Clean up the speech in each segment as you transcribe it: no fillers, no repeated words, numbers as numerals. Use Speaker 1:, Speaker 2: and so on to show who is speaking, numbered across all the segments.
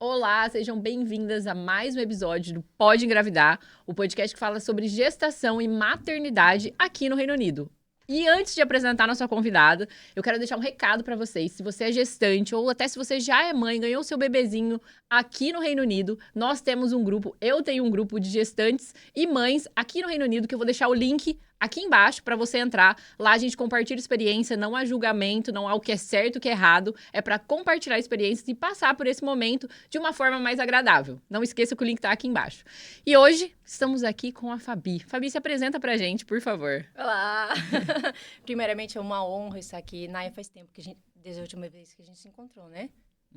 Speaker 1: Olá, sejam bem-vindas a mais um episódio do Pode Engravidar, o podcast que fala sobre gestação e maternidade aqui no Reino Unido. E antes de apresentar a nossa convidada, eu quero deixar um recado para vocês. Se você é gestante ou até se você já é mãe, ganhou seu bebezinho aqui no Reino Unido, nós temos um grupo, eu tenho um grupo de gestantes e mães aqui no Reino Unido, que eu vou deixar o link aqui embaixo para você entrar. Lá a gente compartilha experiência, não há julgamento, não há o que é certo e o que é errado. É para compartilhar experiências e passar por esse momento de uma forma mais agradável. Não esqueça que o link tá aqui embaixo. E hoje estamos aqui com a Fabi. Fabi, se apresenta pra gente, por favor.
Speaker 2: Olá! Primeiramente, é uma honra estar aqui. Naya, faz tempo que desde a última vez que a gente se encontrou, né?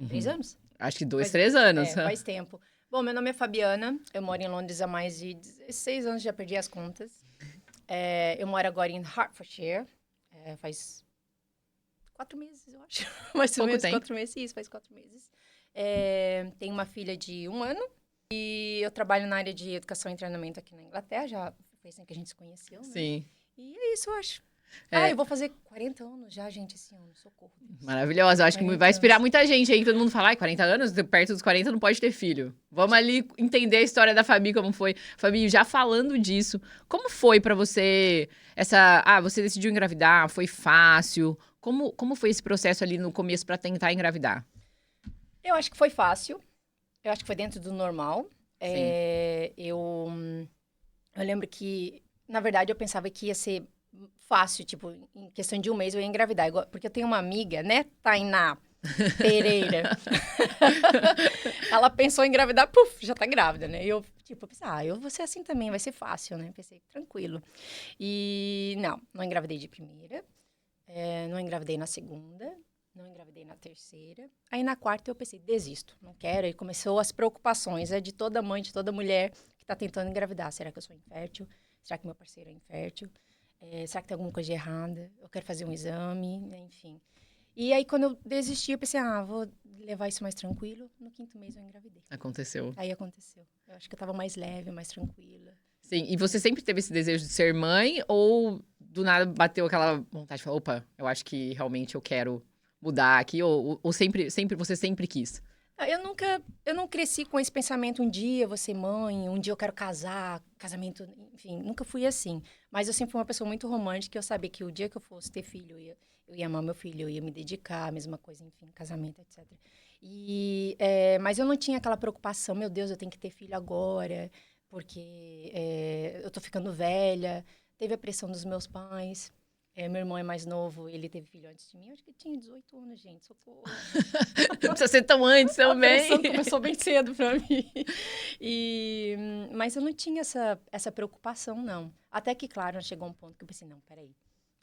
Speaker 2: 3 anos?
Speaker 1: Acho que 3 anos.
Speaker 2: Faz tempo. Bom, meu nome é Fabiana, eu moro em Londres há mais de 16 anos, já perdi as contas. Eu moro agora em Hertfordshire, faz 4 meses, eu acho. Mais ou menos 4 meses, isso, faz 4 meses. Tenho uma filha de 1 ano e eu trabalho na área de educação e treinamento aqui na Inglaterra, já foi assim que a gente se conheceu, né?
Speaker 1: Sim.
Speaker 2: E é isso, eu acho. Eu vou fazer 40 anos já, gente, esse ano. Socorro. Deus.
Speaker 1: Maravilhosa. Eu acho que vai inspirar muita gente aí. Todo mundo fala, 40 anos, perto dos 40 não pode ter filho. Vamos ali entender a história da Fabi, como foi. Fabi, já falando disso, como foi pra você você decidiu engravidar? Foi fácil? Como foi esse processo ali no começo pra tentar engravidar?
Speaker 2: Eu acho que foi fácil. Eu acho que foi dentro do normal. Eu lembro que, na verdade, eu pensava que ia ser fácil, tipo, em questão de 1 mês eu ia engravidar. Porque eu tenho uma amiga, né, Tainá Pereira. Ela pensou em engravidar, puf, já tá grávida, né? E eu, pensei, eu vou ser assim também, vai ser fácil, né? Pensei, tranquilo. E não engravidei de primeira, não engravidei na segunda, não engravidei na terceira. Aí na quarta eu pensei, desisto, não quero. E começou as preocupações, de toda mãe, de toda mulher que tá tentando engravidar. Será que eu sou infértil? Será que meu parceiro é infértil? Será que tem alguma coisa de errada? Eu quero fazer um exame, né? Enfim. E aí, quando eu desisti, eu pensei, vou levar isso mais tranquilo. No 5º mês, eu engravidei.
Speaker 1: Aconteceu.
Speaker 2: Aí, aconteceu. Eu acho que eu tava mais leve, mais tranquila.
Speaker 1: Sim, e você sempre teve esse desejo de ser mãe? Ou do nada bateu aquela vontade de falar, opa, eu acho que realmente eu quero mudar aqui? Ou você sempre quis?
Speaker 2: Eu não cresci com esse pensamento, um dia eu vou ser mãe, um dia eu quero casar, casamento, enfim, nunca fui assim. Mas eu sempre fui uma pessoa muito romântica, eu sabia que o dia que eu fosse ter filho, eu ia amar meu filho, eu ia me dedicar, a mesma coisa, enfim, casamento, etc. Mas eu não tinha aquela preocupação, meu Deus, eu tenho que ter filho agora, porque eu tô ficando velha. Teve a pressão dos meus pais. Meu irmão é mais novo, ele teve filho antes de mim. Eu acho que ele tinha 18 anos, gente, socorro.
Speaker 1: Não precisa ser tão antes também.
Speaker 2: A pressão começou bem cedo pra mim. Mas eu não tinha essa preocupação, não. Até que, claro, chegou um ponto que eu pensei, não, peraí,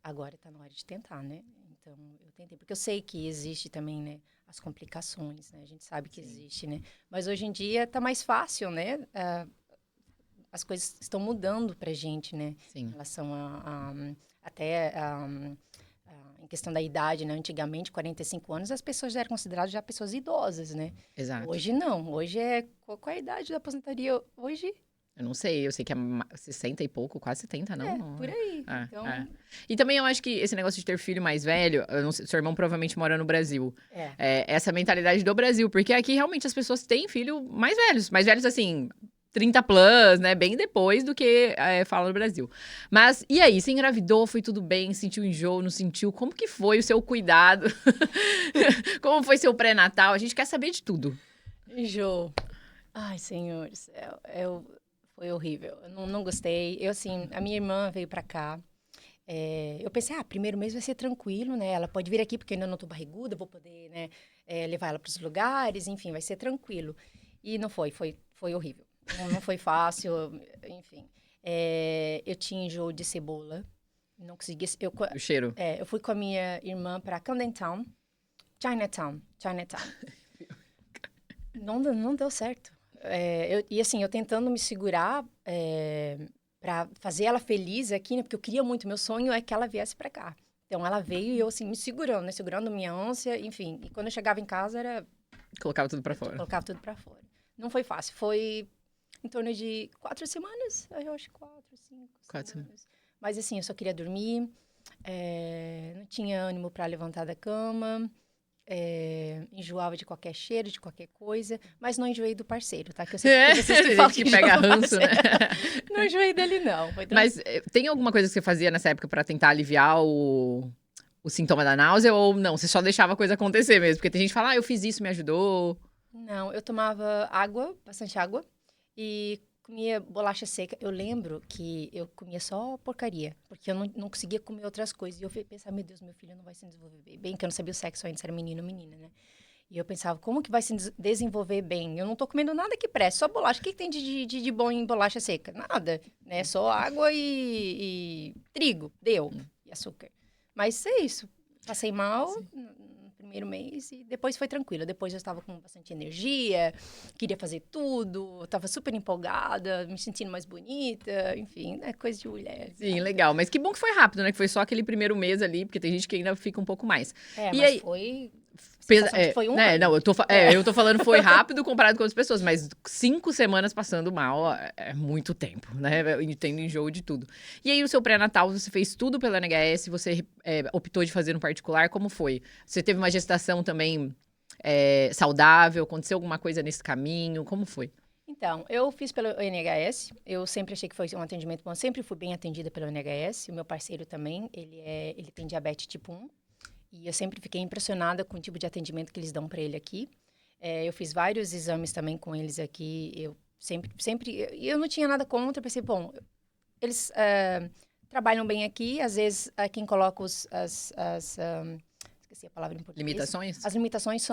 Speaker 2: agora tá na hora de tentar, né? Então, eu tentei. Porque eu sei que existe também, né, as complicações, né? A gente sabe que existe, né? Mas hoje em dia tá mais fácil, né? As coisas estão mudando pra gente, né?
Speaker 1: Sim.
Speaker 2: Em relação em questão da idade, né? Antigamente, 45 anos, as pessoas já eram consideradas já pessoas idosas, né?
Speaker 1: Exato.
Speaker 2: Hoje não. Hoje qual é a idade da aposentadoria hoje?
Speaker 1: Eu não sei, eu sei que é 60 e pouco, quase 70, não?
Speaker 2: Por aí. Então...
Speaker 1: E também eu acho que esse negócio de ter filho mais velho, eu não sei, seu irmão provavelmente mora no Brasil. Essa mentalidade do Brasil, porque aqui realmente as pessoas têm filho mais velhos assim, 30 plus, né? Bem depois do que fala no Brasil. Mas, e aí? Você engravidou? Foi tudo bem? Sentiu enjoo? Não sentiu? Como que foi o seu cuidado? Como foi seu pré-natal? A gente quer saber de tudo.
Speaker 2: Enjoo. Ai, senhor do céu. Foi horrível. Eu não gostei. A minha irmã veio pra cá. Eu pensei, primeiro mês vai ser tranquilo, né? Ela pode vir aqui porque eu ainda não tô barriguda, vou poder, né, levar ela pros lugares, enfim, vai ser tranquilo. E não foi horrível. Não foi fácil, enfim. Eu tinha enjoo de cebola, não conseguia...
Speaker 1: O cheiro.
Speaker 2: Eu fui com a minha irmã para Camden Town, Chinatown. Não deu certo. Eu tentando me segurar para fazer ela feliz aqui, né? Porque eu queria muito, meu sonho é que ela viesse para cá. Então, ela veio e eu, assim, me segurando, né? Segurando minha ânsia, enfim. E quando eu chegava em casa,
Speaker 1: Colocava tudo para fora.
Speaker 2: Colocava tudo para fora. Não foi fácil, foi... Em torno de 4 semanas, eu acho 4, 5 semanas. Mas assim, eu só queria dormir, não tinha ânimo para levantar da cama, enjoava de qualquer cheiro, de qualquer coisa, mas não enjoei do parceiro, tá? Que eu sei que vocês que falam
Speaker 1: que pega ranço, né?
Speaker 2: Não enjoei dele, não.
Speaker 1: Mas tem alguma coisa que você fazia nessa época pra tentar aliviar o sintoma da náusea ou não? Você só deixava a coisa acontecer mesmo? Porque tem gente que fala, eu fiz isso, me ajudou.
Speaker 2: Não, eu tomava água, bastante água, e comia bolacha seca. Eu lembro que eu comia só porcaria, porque eu não conseguia comer outras coisas. E eu pensava, meu Deus, meu filho não vai se desenvolver bem, que eu não sabia o sexo ainda, se era menino ou menina, né? E eu pensava, como que vai se desenvolver bem? Eu não tô comendo nada que preste, só bolacha. O que tem de bom em bolacha seca? Nada, né? Só água e trigo, deu, e açúcar. Mas é isso. Passei mal no primeiro mês e depois foi tranquila. Depois eu estava com bastante energia, queria fazer tudo, estava super empolgada, me sentindo mais bonita, enfim, é coisa de mulher.
Speaker 1: Sim,
Speaker 2: sabe?
Speaker 1: legal. Mas que bom que foi rápido, né? Que foi só aquele primeiro mês ali, porque tem gente que ainda fica um pouco mais.
Speaker 2: É,
Speaker 1: E
Speaker 2: mas
Speaker 1: aí,
Speaker 2: foi... sensação de que foi um
Speaker 1: né,
Speaker 2: ano.
Speaker 1: não, eu tô falando foi rápido comparado com outras pessoas, mas 5 semanas passando mal é muito tempo, né? Tendo enjoo de tudo. E aí, o seu pré-natal, você fez tudo pela NHS, você optou de fazer no particular, como foi? Você teve uma gestação também saudável? Aconteceu alguma coisa nesse caminho? Como foi?
Speaker 2: Então, eu fiz pelo NHS, eu sempre achei que foi um atendimento bom, sempre fui bem atendida pelo NHS, o meu parceiro também, ele tem diabetes tipo 1, e eu sempre fiquei impressionada com o tipo de atendimento que eles dão para ele aqui. Eu fiz vários exames também com eles aqui, eu eu não tinha nada contra, pensei, bom, eles trabalham bem aqui, às vezes quem coloca esqueci a palavra em português.
Speaker 1: Limitações?
Speaker 2: As limitações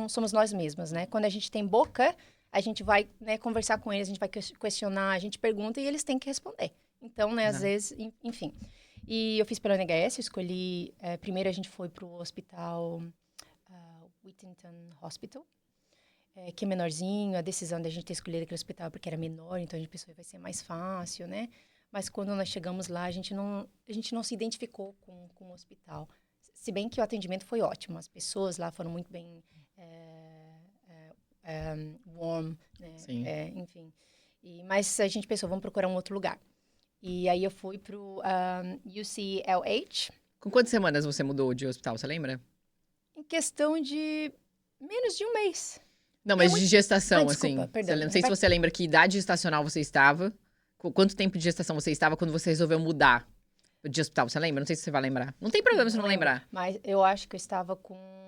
Speaker 2: somos nós mesmas, né? Quando a gente tem boca, a gente vai, né, conversar com eles, a gente vai questionar, a gente pergunta e eles têm que responder. Então, né, às vezes, enfim. E eu fiz pela NHS, eu escolhi... primeiro a gente foi para o hospital Whittington Hospital, que é menorzinho. A decisão da gente ter escolhido aquele hospital porque era menor, então a gente pensou que vai ser mais fácil, né? Mas quando nós chegamos lá, a gente não se identificou com o hospital. Se bem que o atendimento foi ótimo, as pessoas lá foram muito bem warm, né?
Speaker 1: Sim.
Speaker 2: Enfim. Mas a gente pensou, vamos procurar um outro lugar. E aí eu fui pro UCLH.
Speaker 1: Com quantas semanas você mudou de hospital, você lembra?
Speaker 2: Em questão de menos de um mês.
Speaker 1: Não, mas de gestação,
Speaker 2: desculpa,
Speaker 1: assim.
Speaker 2: perdão.
Speaker 1: Não sei se você lembra que idade gestacional você estava. Quanto tempo de gestação você estava quando você resolveu mudar de hospital? Você lembra? Não sei se você vai lembrar. Não tem problema se não lembrar.
Speaker 2: Mas eu acho que eu estava com...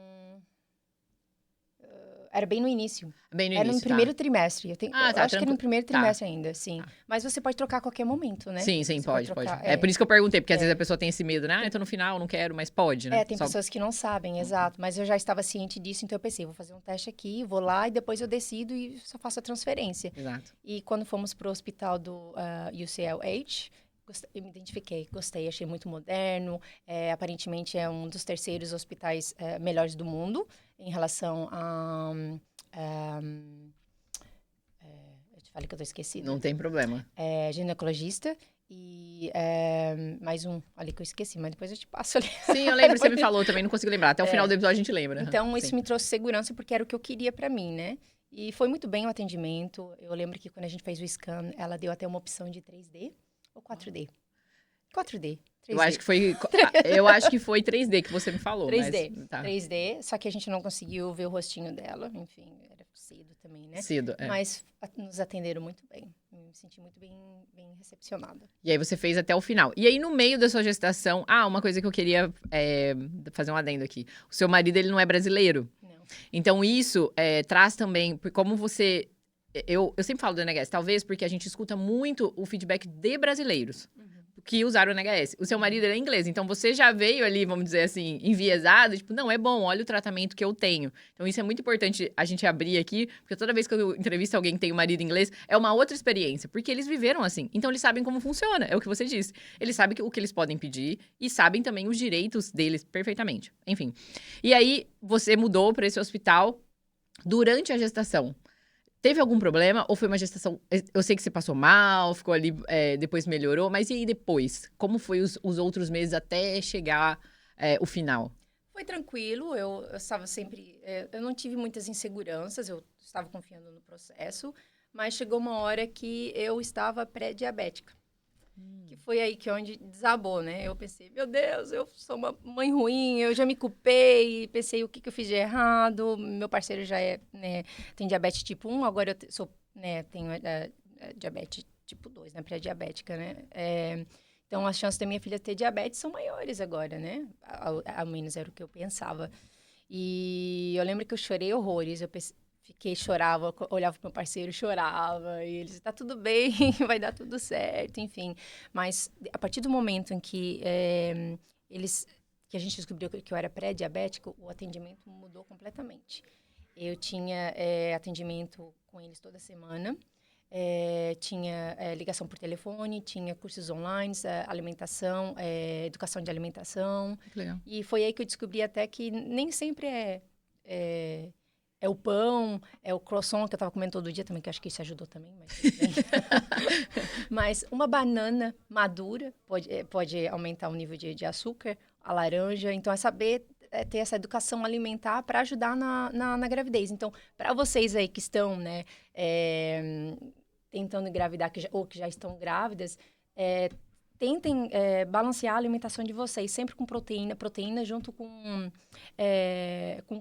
Speaker 2: Era bem no início.
Speaker 1: Bem no
Speaker 2: Era
Speaker 1: início,
Speaker 2: no primeiro trimestre. Eu acho que era no primeiro trimestre ainda, sim.
Speaker 1: Tá.
Speaker 2: Mas você pode trocar a qualquer momento, né?
Speaker 1: Sim,
Speaker 2: Você
Speaker 1: pode.
Speaker 2: trocar,
Speaker 1: É por isso que eu perguntei, porque às vezes a pessoa tem esse medo, né? Eu tô no final, não quero, mas pode, né?
Speaker 2: Tem pessoas que não sabem, exato. Mas eu já estava ciente disso, então eu pensei, vou fazer um teste aqui, vou lá e depois eu decido e só faço a transferência.
Speaker 1: Exato.
Speaker 2: E quando fomos pro hospital do UCLH, eu me identifiquei, gostei, achei muito moderno. Aparentemente é um dos terceiros hospitais melhores do mundo em relação a... eu te falei que eu tô esquecida.
Speaker 1: Não tem problema.
Speaker 2: Ginecologista e mais um ali que eu esqueci, mas depois eu te passo ali.
Speaker 1: Sim, eu lembro, você me falou também, não consigo lembrar. Até o final do episódio a gente lembra.
Speaker 2: Então, isso me trouxe segurança porque era o que eu queria pra mim, né? E foi muito bem o atendimento. Eu lembro que quando a gente fez o scan, ela deu até uma opção de 3D ou 4D? 4D. 3D.
Speaker 1: Eu acho que foi 3D que você me falou.
Speaker 2: 3D.
Speaker 1: Mas, tá.
Speaker 2: 3D, só que a gente não conseguiu ver o rostinho dela. Enfim, era cedo também, né?
Speaker 1: Cedo,
Speaker 2: Mas nos atenderam muito bem. Me senti muito bem recepcionada.
Speaker 1: E aí você fez até o final. E aí, no meio da sua gestação... uma coisa que eu queria fazer um adendo aqui. O seu marido, ele não é brasileiro.
Speaker 2: Não.
Speaker 1: Então, isso traz também... Como você... Eu sempre falo do NHS, talvez porque a gente escuta muito o feedback de brasileiros. Que usaram o NHS. O seu marido ele é inglês, então você já veio ali, vamos dizer assim, enviesado, tipo, não, é bom, olha o tratamento que eu tenho. Então isso é muito importante a gente abrir aqui, porque toda vez que eu entrevisto alguém que tem um marido inglês, é uma outra experiência, porque eles viveram assim. Então eles sabem como funciona, é o que você disse. Eles sabem o que eles podem pedir e sabem também os direitos deles perfeitamente. Enfim. E aí, você mudou para esse hospital durante a gestação. Teve algum problema? Ou foi uma gestação... Eu sei que você passou mal, ficou ali, depois melhorou. Mas e aí depois? Como foi os outros meses até chegar o final?
Speaker 2: Foi tranquilo, eu estava sempre... eu não tive muitas inseguranças, eu estava confiando no processo. Mas chegou uma hora que eu estava pré-diabética. Que foi aí que onde desabou, né? Eu pensei, meu Deus, eu sou uma mãe ruim, eu já me culpei, pensei o que eu fiz de errado. Meu parceiro já né, tem diabetes tipo 1, agora eu tenho diabetes tipo 2, né? Pré-diabética, né? Então, as chances da minha filha ter diabetes são maiores agora, né? Ao menos era o que eu pensava. E eu lembro que eu chorei horrores, chorava, olhava pro meu parceiro, chorava, e ele disse, tá tudo bem, vai dar tudo certo, enfim. Mas a partir do momento em que que a gente descobriu que eu era pré-diabético, o atendimento mudou completamente. Eu tinha atendimento com eles toda semana, tinha ligação por telefone, tinha cursos online, alimentação, educação de alimentação.
Speaker 1: Legal.
Speaker 2: E foi aí que eu descobri até que nem sempre é o pão, é o croissant que eu estava comendo todo dia também, que eu acho que isso ajudou também. Mas uma banana madura pode aumentar o nível de açúcar, a laranja. Então, é saber ter essa educação alimentar para ajudar na gravidez. Então, para vocês aí que estão, né, tentando engravidar ou que já estão grávidas, tentem balancear a alimentação de vocês, sempre com proteína junto com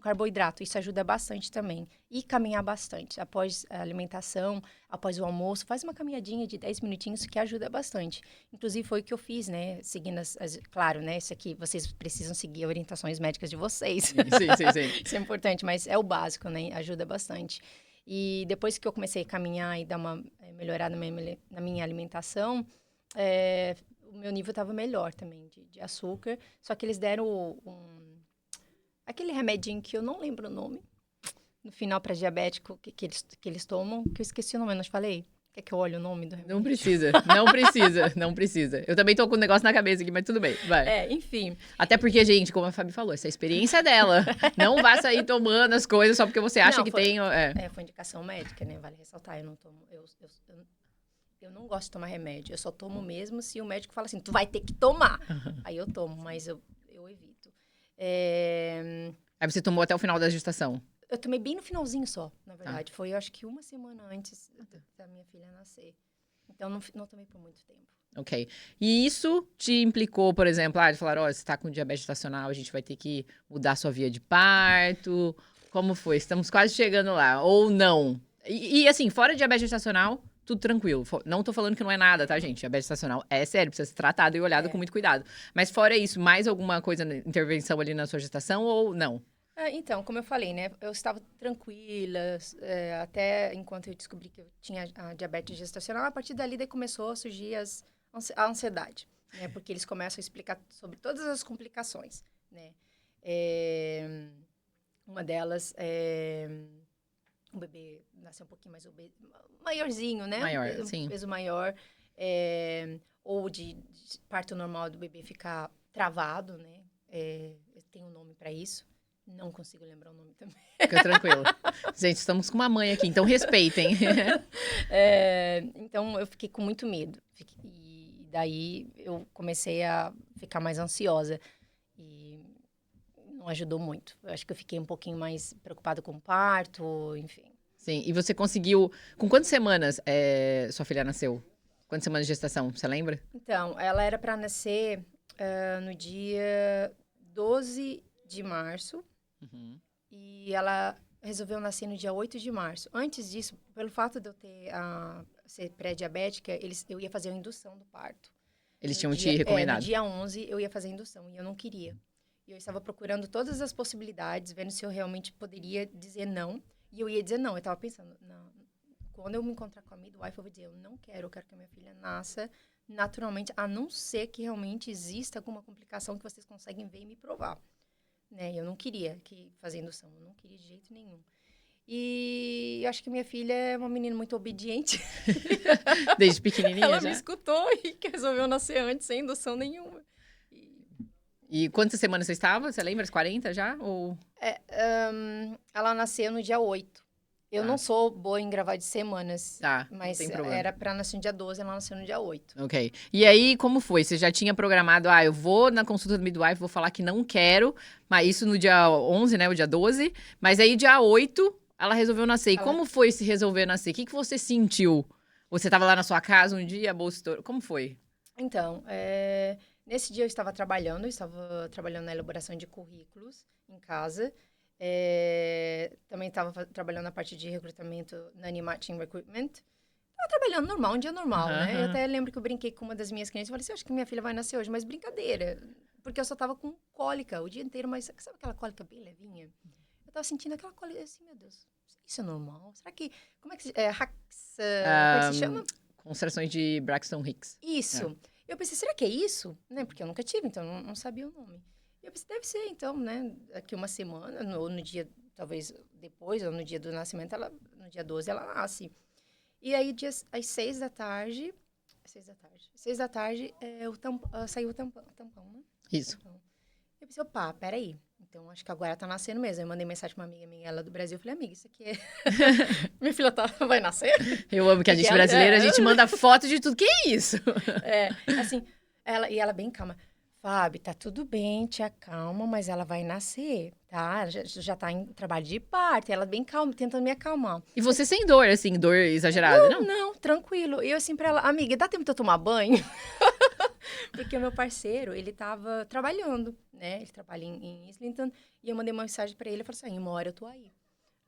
Speaker 2: carboidrato. Isso ajuda bastante também. E caminhar bastante. Após a alimentação, após o almoço, faz uma caminhadinha de 10 minutinhos que ajuda bastante. Inclusive, foi o que eu fiz, né? Seguindo claro, né? Isso aqui, vocês precisam seguir orientações médicas de vocês.
Speaker 1: Sim.
Speaker 2: Isso é importante, mas é o básico, né? Ajuda bastante. E depois que eu comecei a caminhar e dar uma melhorada na minha alimentação, o meu nível estava melhor também de açúcar. Só que eles deram aquele remedinho que eu não lembro o nome, no final para diabético, que eles tomam, que eu esqueci o nome, eu não te falei? Quer que eu olhe o nome do remédio?
Speaker 1: Não precisa. Eu também tô com um negócio na cabeça aqui, mas tudo bem, vai.
Speaker 2: Enfim.
Speaker 1: Até porque, gente, como a Fabi falou, essa é a experiência dela. Não vá sair tomando as coisas só porque você acha que tem...
Speaker 2: Foi indicação médica, né? Vale ressaltar, eu não tomo... Eu não gosto de tomar remédio, eu só tomo mesmo se o médico fala assim, tu vai ter que tomar. Aí eu tomo, mas eu evito.
Speaker 1: Aí você tomou até o final da gestação?
Speaker 2: Eu tomei bem no finalzinho só, na verdade. Foi, eu acho que uma semana antes da minha filha nascer. Então, não tomei por muito tempo.
Speaker 1: Ok. E isso te implicou, por exemplo, de falar, você tá com diabetes gestacional, a gente vai ter que mudar sua via de parto. Como foi? Estamos quase chegando lá. Ou não? E assim, fora diabetes gestacional... Tudo tranquilo. Não tô falando que não é nada, tá, gente? Diabetes gestacional é sério, precisa ser tratado e olhado com muito cuidado. Mas fora isso, mais alguma coisa, intervenção ali na sua gestação ou não?
Speaker 2: Então, como eu falei, né? Eu estava tranquila, até enquanto eu descobri que eu tinha a diabetes gestacional. A partir dali, daí começou a surgir a ansiedade, né? Porque eles começam a explicar sobre todas as complicações, né? Uma delas o bebê nasceu um pouquinho mais maiorzinho, né?
Speaker 1: Maior, sim.
Speaker 2: Peso maior. Ou de parto normal do bebê ficar travado, né? Tem um nome para isso. Não consigo lembrar o nome também.
Speaker 1: Fica tranquilo. Gente, estamos com uma mãe aqui, então respeitem.
Speaker 2: Então, eu fiquei com muito medo. E daí, eu comecei a ficar mais ansiosa. E não ajudou muito. Eu acho que eu fiquei um pouquinho mais preocupada com o parto, enfim.
Speaker 1: Sim, e você conseguiu... Com quantas semanas sua filha nasceu? Quantas semanas de gestação, você lembra?
Speaker 2: Então, ela era para nascer no dia 12 de março.
Speaker 1: Uhum.
Speaker 2: E ela resolveu nascer no dia 8 de março. Antes disso, pelo fato de eu ser pré-diabética, eu ia fazer a indução do parto.
Speaker 1: Eles tinham te recomendado?
Speaker 2: No dia 11, eu ia fazer a indução e eu não queria. E eu estava procurando todas as possibilidades, vendo se eu realmente poderia dizer não. E eu ia dizer não. Eu estava pensando, não, quando eu me encontrar com a midwife, eu vou dizer, eu quero que a minha filha nasça naturalmente, a não ser que realmente exista alguma complicação que vocês conseguem ver e me provar. Né? Eu não queria fazer indução, eu não queria de jeito nenhum. E eu acho que minha filha é uma menina muito obediente.
Speaker 1: Desde pequenininha
Speaker 2: Ela
Speaker 1: já?
Speaker 2: me escutou e que resolveu nascer antes, sem indução nenhuma.
Speaker 1: E quantas semanas você estava? Você lembra? As 40 já? Ou...
Speaker 2: Ela nasceu no dia 8. Eu não sou boa em gravar de semanas.
Speaker 1: Tá,
Speaker 2: mas
Speaker 1: não tem problema.
Speaker 2: Era pra nascer no dia 12, ela nasceu no dia 8.
Speaker 1: Ok. E aí, como foi? Você já tinha programado, eu vou na consulta do midwife, vou falar que não quero, mas isso no dia 11, né, o dia 12. Mas aí, dia 8, ela resolveu nascer. E como foi se resolver nascer? O que você sentiu? Você tava lá na sua casa um dia, a bolsa estourou? Como foi?
Speaker 2: Então, nesse dia eu estava trabalhando na elaboração de currículos em casa. Também estava trabalhando na parte de recrutamento na Animatching Recruitment. Estava trabalhando normal, um dia normal, né? Eu até lembro que eu brinquei com uma das minhas clientes e falei assim, acho que minha filha vai nascer hoje, mas brincadeira. Porque eu só estava com cólica o dia inteiro, mas sabe aquela cólica bem levinha? Eu estava sentindo aquela cólica assim, meu Deus, isso é normal? Será que, como é que se chama?
Speaker 1: Concentrações de Braxton Hicks.
Speaker 2: Isso. Eu pensei, será que é isso? Né? Porque eu nunca tive, então não sabia o nome. E eu pensei, deve ser, então, né? Daqui uma semana, ou no dia, talvez depois, ou no dia do nascimento, no dia 12, ela nasce. E aí, às 6 da tarde, saiu o tampão, né?
Speaker 1: Isso.
Speaker 2: Tampão. Eu pensei, opa, peraí. Então, acho que agora tá nascendo mesmo. Eu mandei mensagem pra uma amiga minha, ela do Brasil. Eu falei, amiga, isso aqui é... Minha filha vai nascer?
Speaker 1: Eu amo que a gente brasileira, a gente manda foto de tudo. Que é isso?
Speaker 2: Assim, ela bem calma. Fábio, tá tudo bem, tia, calma, mas ela vai nascer, tá? Já tá em trabalho de parto. Ela bem calma, tentando me acalmar.
Speaker 1: E você sem dor, assim, dor exagerada, não?
Speaker 2: Não, tranquilo. E eu assim pra ela, amiga, dá tempo de eu tomar banho? Porque o meu parceiro, ele tava trabalhando, né? Ele trabalha em Islington. E eu mandei uma mensagem pra ele, eu falei assim, uma hora eu tô aí.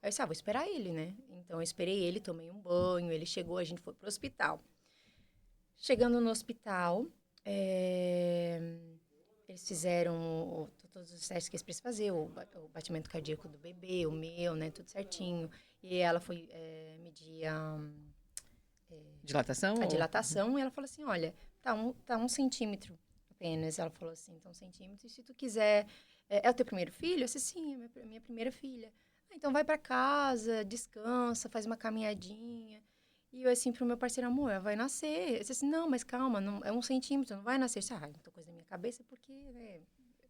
Speaker 2: Aí eu disse, vou esperar ele, né? Então, eu esperei ele, tomei um banho, ele chegou, a gente foi pro hospital. Chegando no hospital, eles fizeram todos os testes que eles precisam fazer, o batimento cardíaco do bebê, o meu, né? Tudo certinho. E ela foi medir
Speaker 1: Dilatação?
Speaker 2: a dilatação, e ela falou assim, olha, tá 1 centímetro apenas. Ela falou assim, tá 1 centímetro, e se tu quiser... É o teu primeiro filho? Eu disse, sim, é minha primeira filha. Então vai pra casa, descansa, faz uma caminhadinha. E eu assim pro meu parceiro, amor, ela vai nascer. Eu disse assim, não, mas calma, não, é 1 centímetro, não vai nascer. Eu disse, então coisa da minha cabeça, porque, né,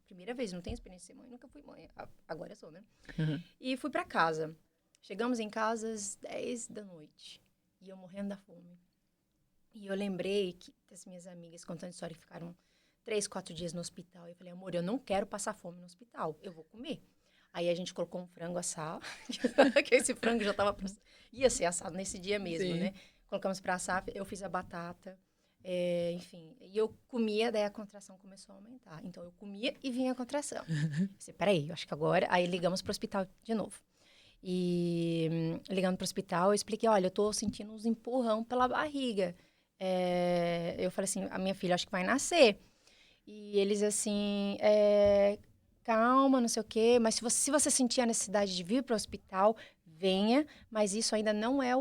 Speaker 2: primeira vez, não tenho experiência de ser mãe, nunca fui mãe, agora eu sou, né?
Speaker 1: Uhum.
Speaker 2: E fui pra casa. Chegamos em casa às 10 da noite, e eu morrendo da fome. E eu lembrei das minhas amigas contando história que ficaram 3, 4 dias no hospital. Eu falei, amor, eu não quero passar fome no hospital, eu vou comer. Aí a gente colocou um frango assado, que esse frango já ia ser assado nesse dia mesmo,
Speaker 1: Sim.
Speaker 2: né? Colocamos para assar, eu fiz a batata, enfim. E eu comia, daí a contração começou a aumentar. Então eu comia e vinha a contração. Eu disse, peraí, eu acho que agora... Aí ligamos para o hospital de novo. E ligando para o hospital, eu expliquei, olha, eu tô sentindo uns empurrão pela barriga. Eu falei assim, a minha filha acho que vai nascer. E eles assim, calma, não sei o quê, mas se você sentir a necessidade de vir para o hospital, venha, mas isso ainda não é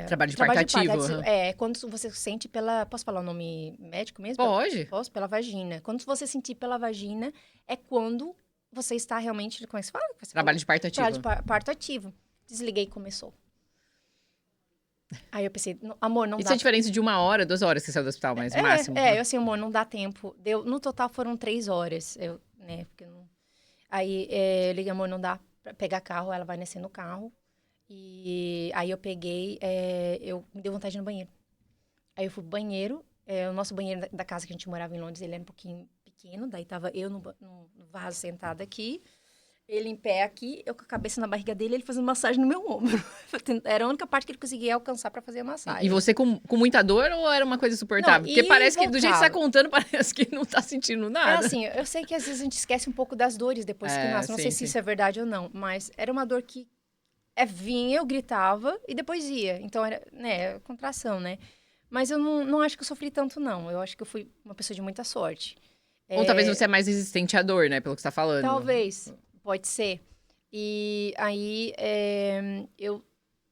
Speaker 1: Trabalho de
Speaker 2: trabalho
Speaker 1: parto
Speaker 2: de parto.
Speaker 1: ativo.
Speaker 2: Quando você sente pela... Posso falar o nome médico mesmo?
Speaker 1: Pode.
Speaker 2: Posso? Pela vagina. Quando você sentir pela vagina, é quando você está realmente... Como é que se fala?
Speaker 1: Trabalho de parto ativo.
Speaker 2: Trabalho de parto ativo. Desliguei e começou. Aí eu pensei, amor, não dá...
Speaker 1: Isso é diferente de 1 hora, 2 horas que você saiu do hospital, mas o máximo.
Speaker 2: eu assim, amor, não dá tempo. No total foram 3 horas. Né, porque não... Aí eu liguei, amor, não dá pra pegar carro, ela vai nascer no carro. E aí eu peguei, me deu vontade de ir no banheiro. Aí eu fui pro banheiro, o nosso banheiro da casa que a gente morava em Londres, ele era um pouquinho pequeno, daí tava eu no vaso sentada aqui, ele em pé aqui, eu com a cabeça na barriga dele, ele fazendo massagem no meu ombro. Era a única parte que ele conseguia alcançar pra fazer a massagem.
Speaker 1: E você com muita dor ou era uma coisa suportável?
Speaker 2: Não,
Speaker 1: Porque parece que, do jeito que você tá
Speaker 2: voltava.
Speaker 1: contando, parece que não tá sentindo nada.
Speaker 2: Assim, eu sei que às vezes a gente esquece um pouco das dores depois que nasce. Não
Speaker 1: sim,
Speaker 2: sei se
Speaker 1: sim.
Speaker 2: isso é verdade ou não, mas era uma dor que vinha, eu gritava e depois ia. Então era, né, contração, né? Mas eu não acho que eu sofri tanto, não. Eu acho que eu fui uma pessoa de muita sorte.
Speaker 1: Ou talvez você é mais resistente à dor, né? Pelo que você tá falando.
Speaker 2: Talvez, pode ser. E aí eu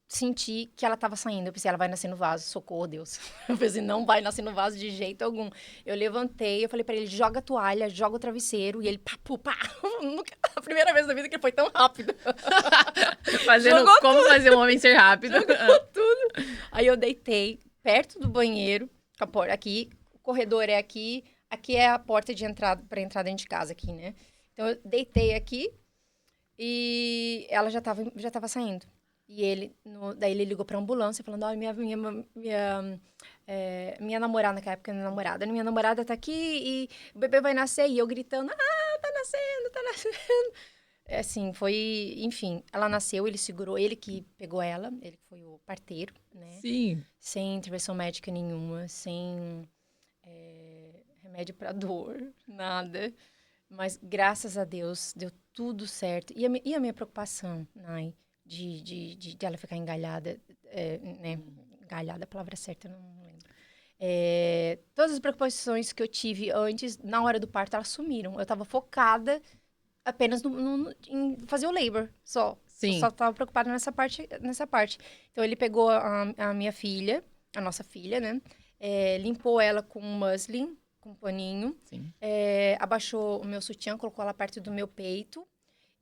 Speaker 2: senti que ela tava saindo. Eu pensei, ela vai nascer no vaso, socorro, Deus. Eu pensei, não vai nascer no vaso de jeito algum. Eu levantei, eu falei pra ele, joga a toalha, joga o travesseiro. E ele, pá, pá. A primeira vez na vida que ele foi tão rápido.
Speaker 1: Como fazer um homem ser rápido.
Speaker 2: Jogou tudo. Aí eu deitei perto do banheiro, com a porta aqui, o corredor é aqui é a porta de entrada, pra entrar dentro de casa aqui, né? Então eu deitei aqui e ela já tava saindo. E daí ele ligou pra ambulância, falando, olha, minha namorada, naquela época, minha namorada tá aqui e o bebê vai nascer. E eu gritando, tá nascendo. assim, foi... Enfim, ela nasceu, ele segurou, ele que pegou ela, ele que foi o parteiro, né?
Speaker 1: Sim.
Speaker 2: Sem intervenção médica nenhuma, sem remédio para dor, nada. Mas, graças a Deus, deu tudo certo. E a minha preocupação, Nai, de ela ficar engalhada, né? Engalhada, a palavra certa, eu não lembro. Todas as preocupações que eu tive antes, na hora do parto, elas sumiram. Eu estava focada apenas em fazer o labor, só. Eu
Speaker 1: Sim.
Speaker 2: só estava preocupada nessa parte. Então, ele pegou a minha filha, a nossa filha, né? Limpou ela com muslin, com um paninho.
Speaker 1: Sim.
Speaker 2: Abaixou o meu sutiã, colocou ela perto do meu peito.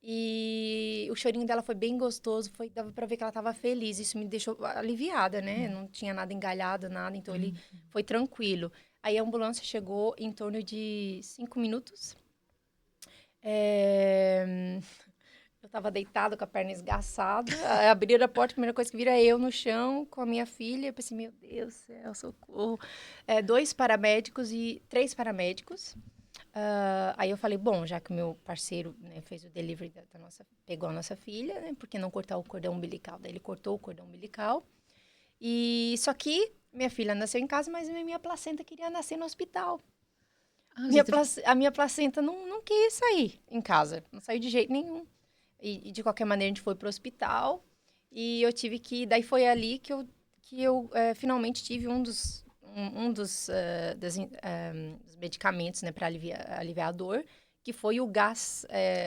Speaker 2: E o chorinho dela foi bem gostoso, dava pra ver que ela tava feliz. Isso me deixou aliviada, né? Não tinha nada engalhado, nada, então ele foi tranquilo. Aí a ambulância chegou em torno de 5 minutos. Eu tava deitada com a perna esgaçada. Abriram a porta, a primeira coisa que vira eu no chão com a minha filha. Eu pensei, meu Deus do céu, socorro. 2 paramédicos e 3 paramédicos. Aí eu falei, bom, já que o meu parceiro, né, fez o delivery pegou a nossa filha, né? Por que não cortar o cordão umbilical? Daí ele cortou o cordão umbilical. E só que minha filha nasceu em casa, mas a minha placenta queria nascer no hospital. A minha placenta não quis sair em casa. Não saiu de jeito nenhum. E de qualquer maneira a gente foi pro hospital. E eu tive que... Daí foi ali que eu finalmente tive um dos medicamentos, né, para aliviar a dor, que foi o gás.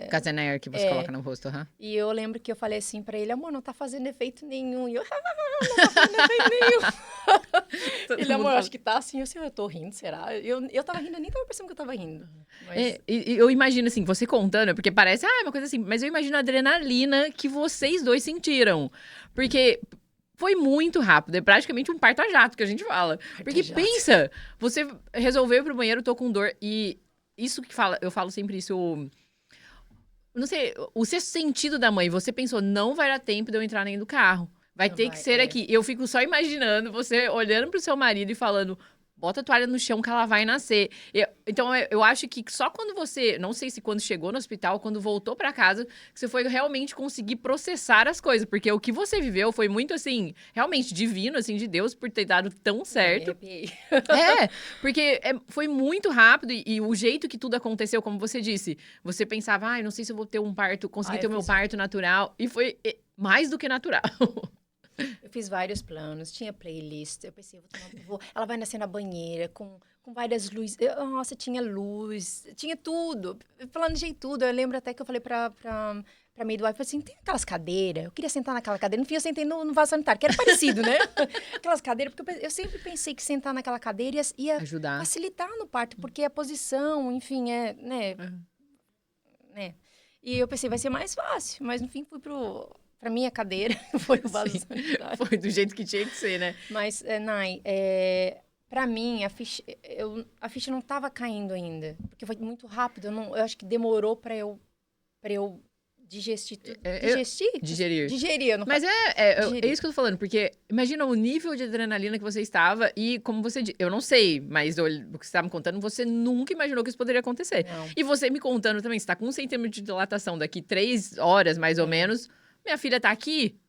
Speaker 1: Casenair que você coloca no rosto,
Speaker 2: E eu lembro que eu falei assim pra ele, amor, não tá fazendo efeito nenhum. E eu, não tá fazendo efeito nenhum. Ele, amor, acho que tá assim. Eu tô rindo, será? Eu tava rindo, eu nem tava percebendo que eu tava rindo. Mas...
Speaker 1: eu imagino, assim, você contando, porque parece, uma coisa assim, mas eu imagino a adrenalina que vocês dois sentiram. Porque... Foi muito rápido, é praticamente um parto a jato que a gente fala. Porque pensa, você resolveu ir pro banheiro, tô com dor, e isso que eu falo sempre isso, não sei, o sexto sentido da mãe, você pensou, não vai dar tempo de eu entrar nem do carro, vai ter que ser aqui. Eu fico só imaginando você olhando pro seu marido e falando, bota a toalha no chão que ela vai nascer. Então, eu acho que só quando você... Não sei se quando chegou no hospital, quando voltou pra casa, que você foi realmente conseguir processar as coisas. Porque o que você viveu foi muito, assim, realmente divino, assim, de Deus, por ter dado tão certo. Porque foi muito rápido. E o jeito que tudo aconteceu, como você disse, você pensava, não sei se eu vou ter um parto, conseguir ter o meu parto natural. E foi mais do que natural.
Speaker 2: Eu fiz vários planos, tinha playlist. Eu pensei, ela vai nascer na banheira, com várias luzes. Nossa, tinha luz, tinha tudo. Eu planejei tudo. Eu lembro até que eu falei pra midwife, falei assim, tem aquelas cadeiras? Eu queria sentar naquela cadeira. No fim, eu sentei no vaso sanitário, que era parecido, né? Aquelas cadeiras, porque eu sempre pensei que sentar naquela cadeira ia
Speaker 1: ajudar,
Speaker 2: facilitar no parto, porque a posição, enfim, né? E eu pensei, vai ser mais fácil. Mas, no fim, fui pra minha cadeira, foi o vaso sanitário.
Speaker 1: Foi do jeito que tinha que ser, né?
Speaker 2: Mas, Nai, pra mim, a ficha não tava caindo ainda. Porque foi muito rápido. Eu acho que demorou pra eu digerir. Digerir.
Speaker 1: Mas é isso que eu tô falando. Porque imagina o nível de adrenalina que você estava. E como você disse, eu não sei, mas o que você estava me contando, você nunca imaginou que isso poderia acontecer.
Speaker 2: Não.
Speaker 1: E você me contando também, você tá com 1 centímetro de dilatação daqui 3 horas, mais ou menos. Minha filha tá aqui.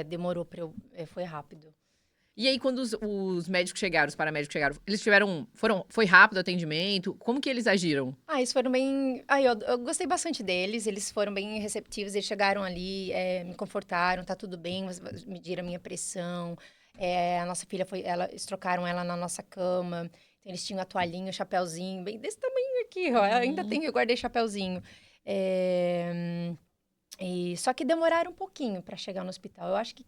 Speaker 2: Demorou pra eu... foi rápido.
Speaker 1: E aí, quando os médicos chegaram, os paramédicos chegaram, eles foi rápido o atendimento? Como que eles agiram?
Speaker 2: Eles foram bem... eu gostei bastante deles, eles foram bem receptivos, eles chegaram ali, me confortaram, tá tudo bem, mediram a minha pressão. A nossa filha eles trocaram ela na nossa cama, então eles tinham a toalhinha, o chapéuzinho, bem desse tamanho aqui, ó. Ainda eu guardei chapéuzinho. Só que demoraram um pouquinho para chegar no hospital. Eu acho que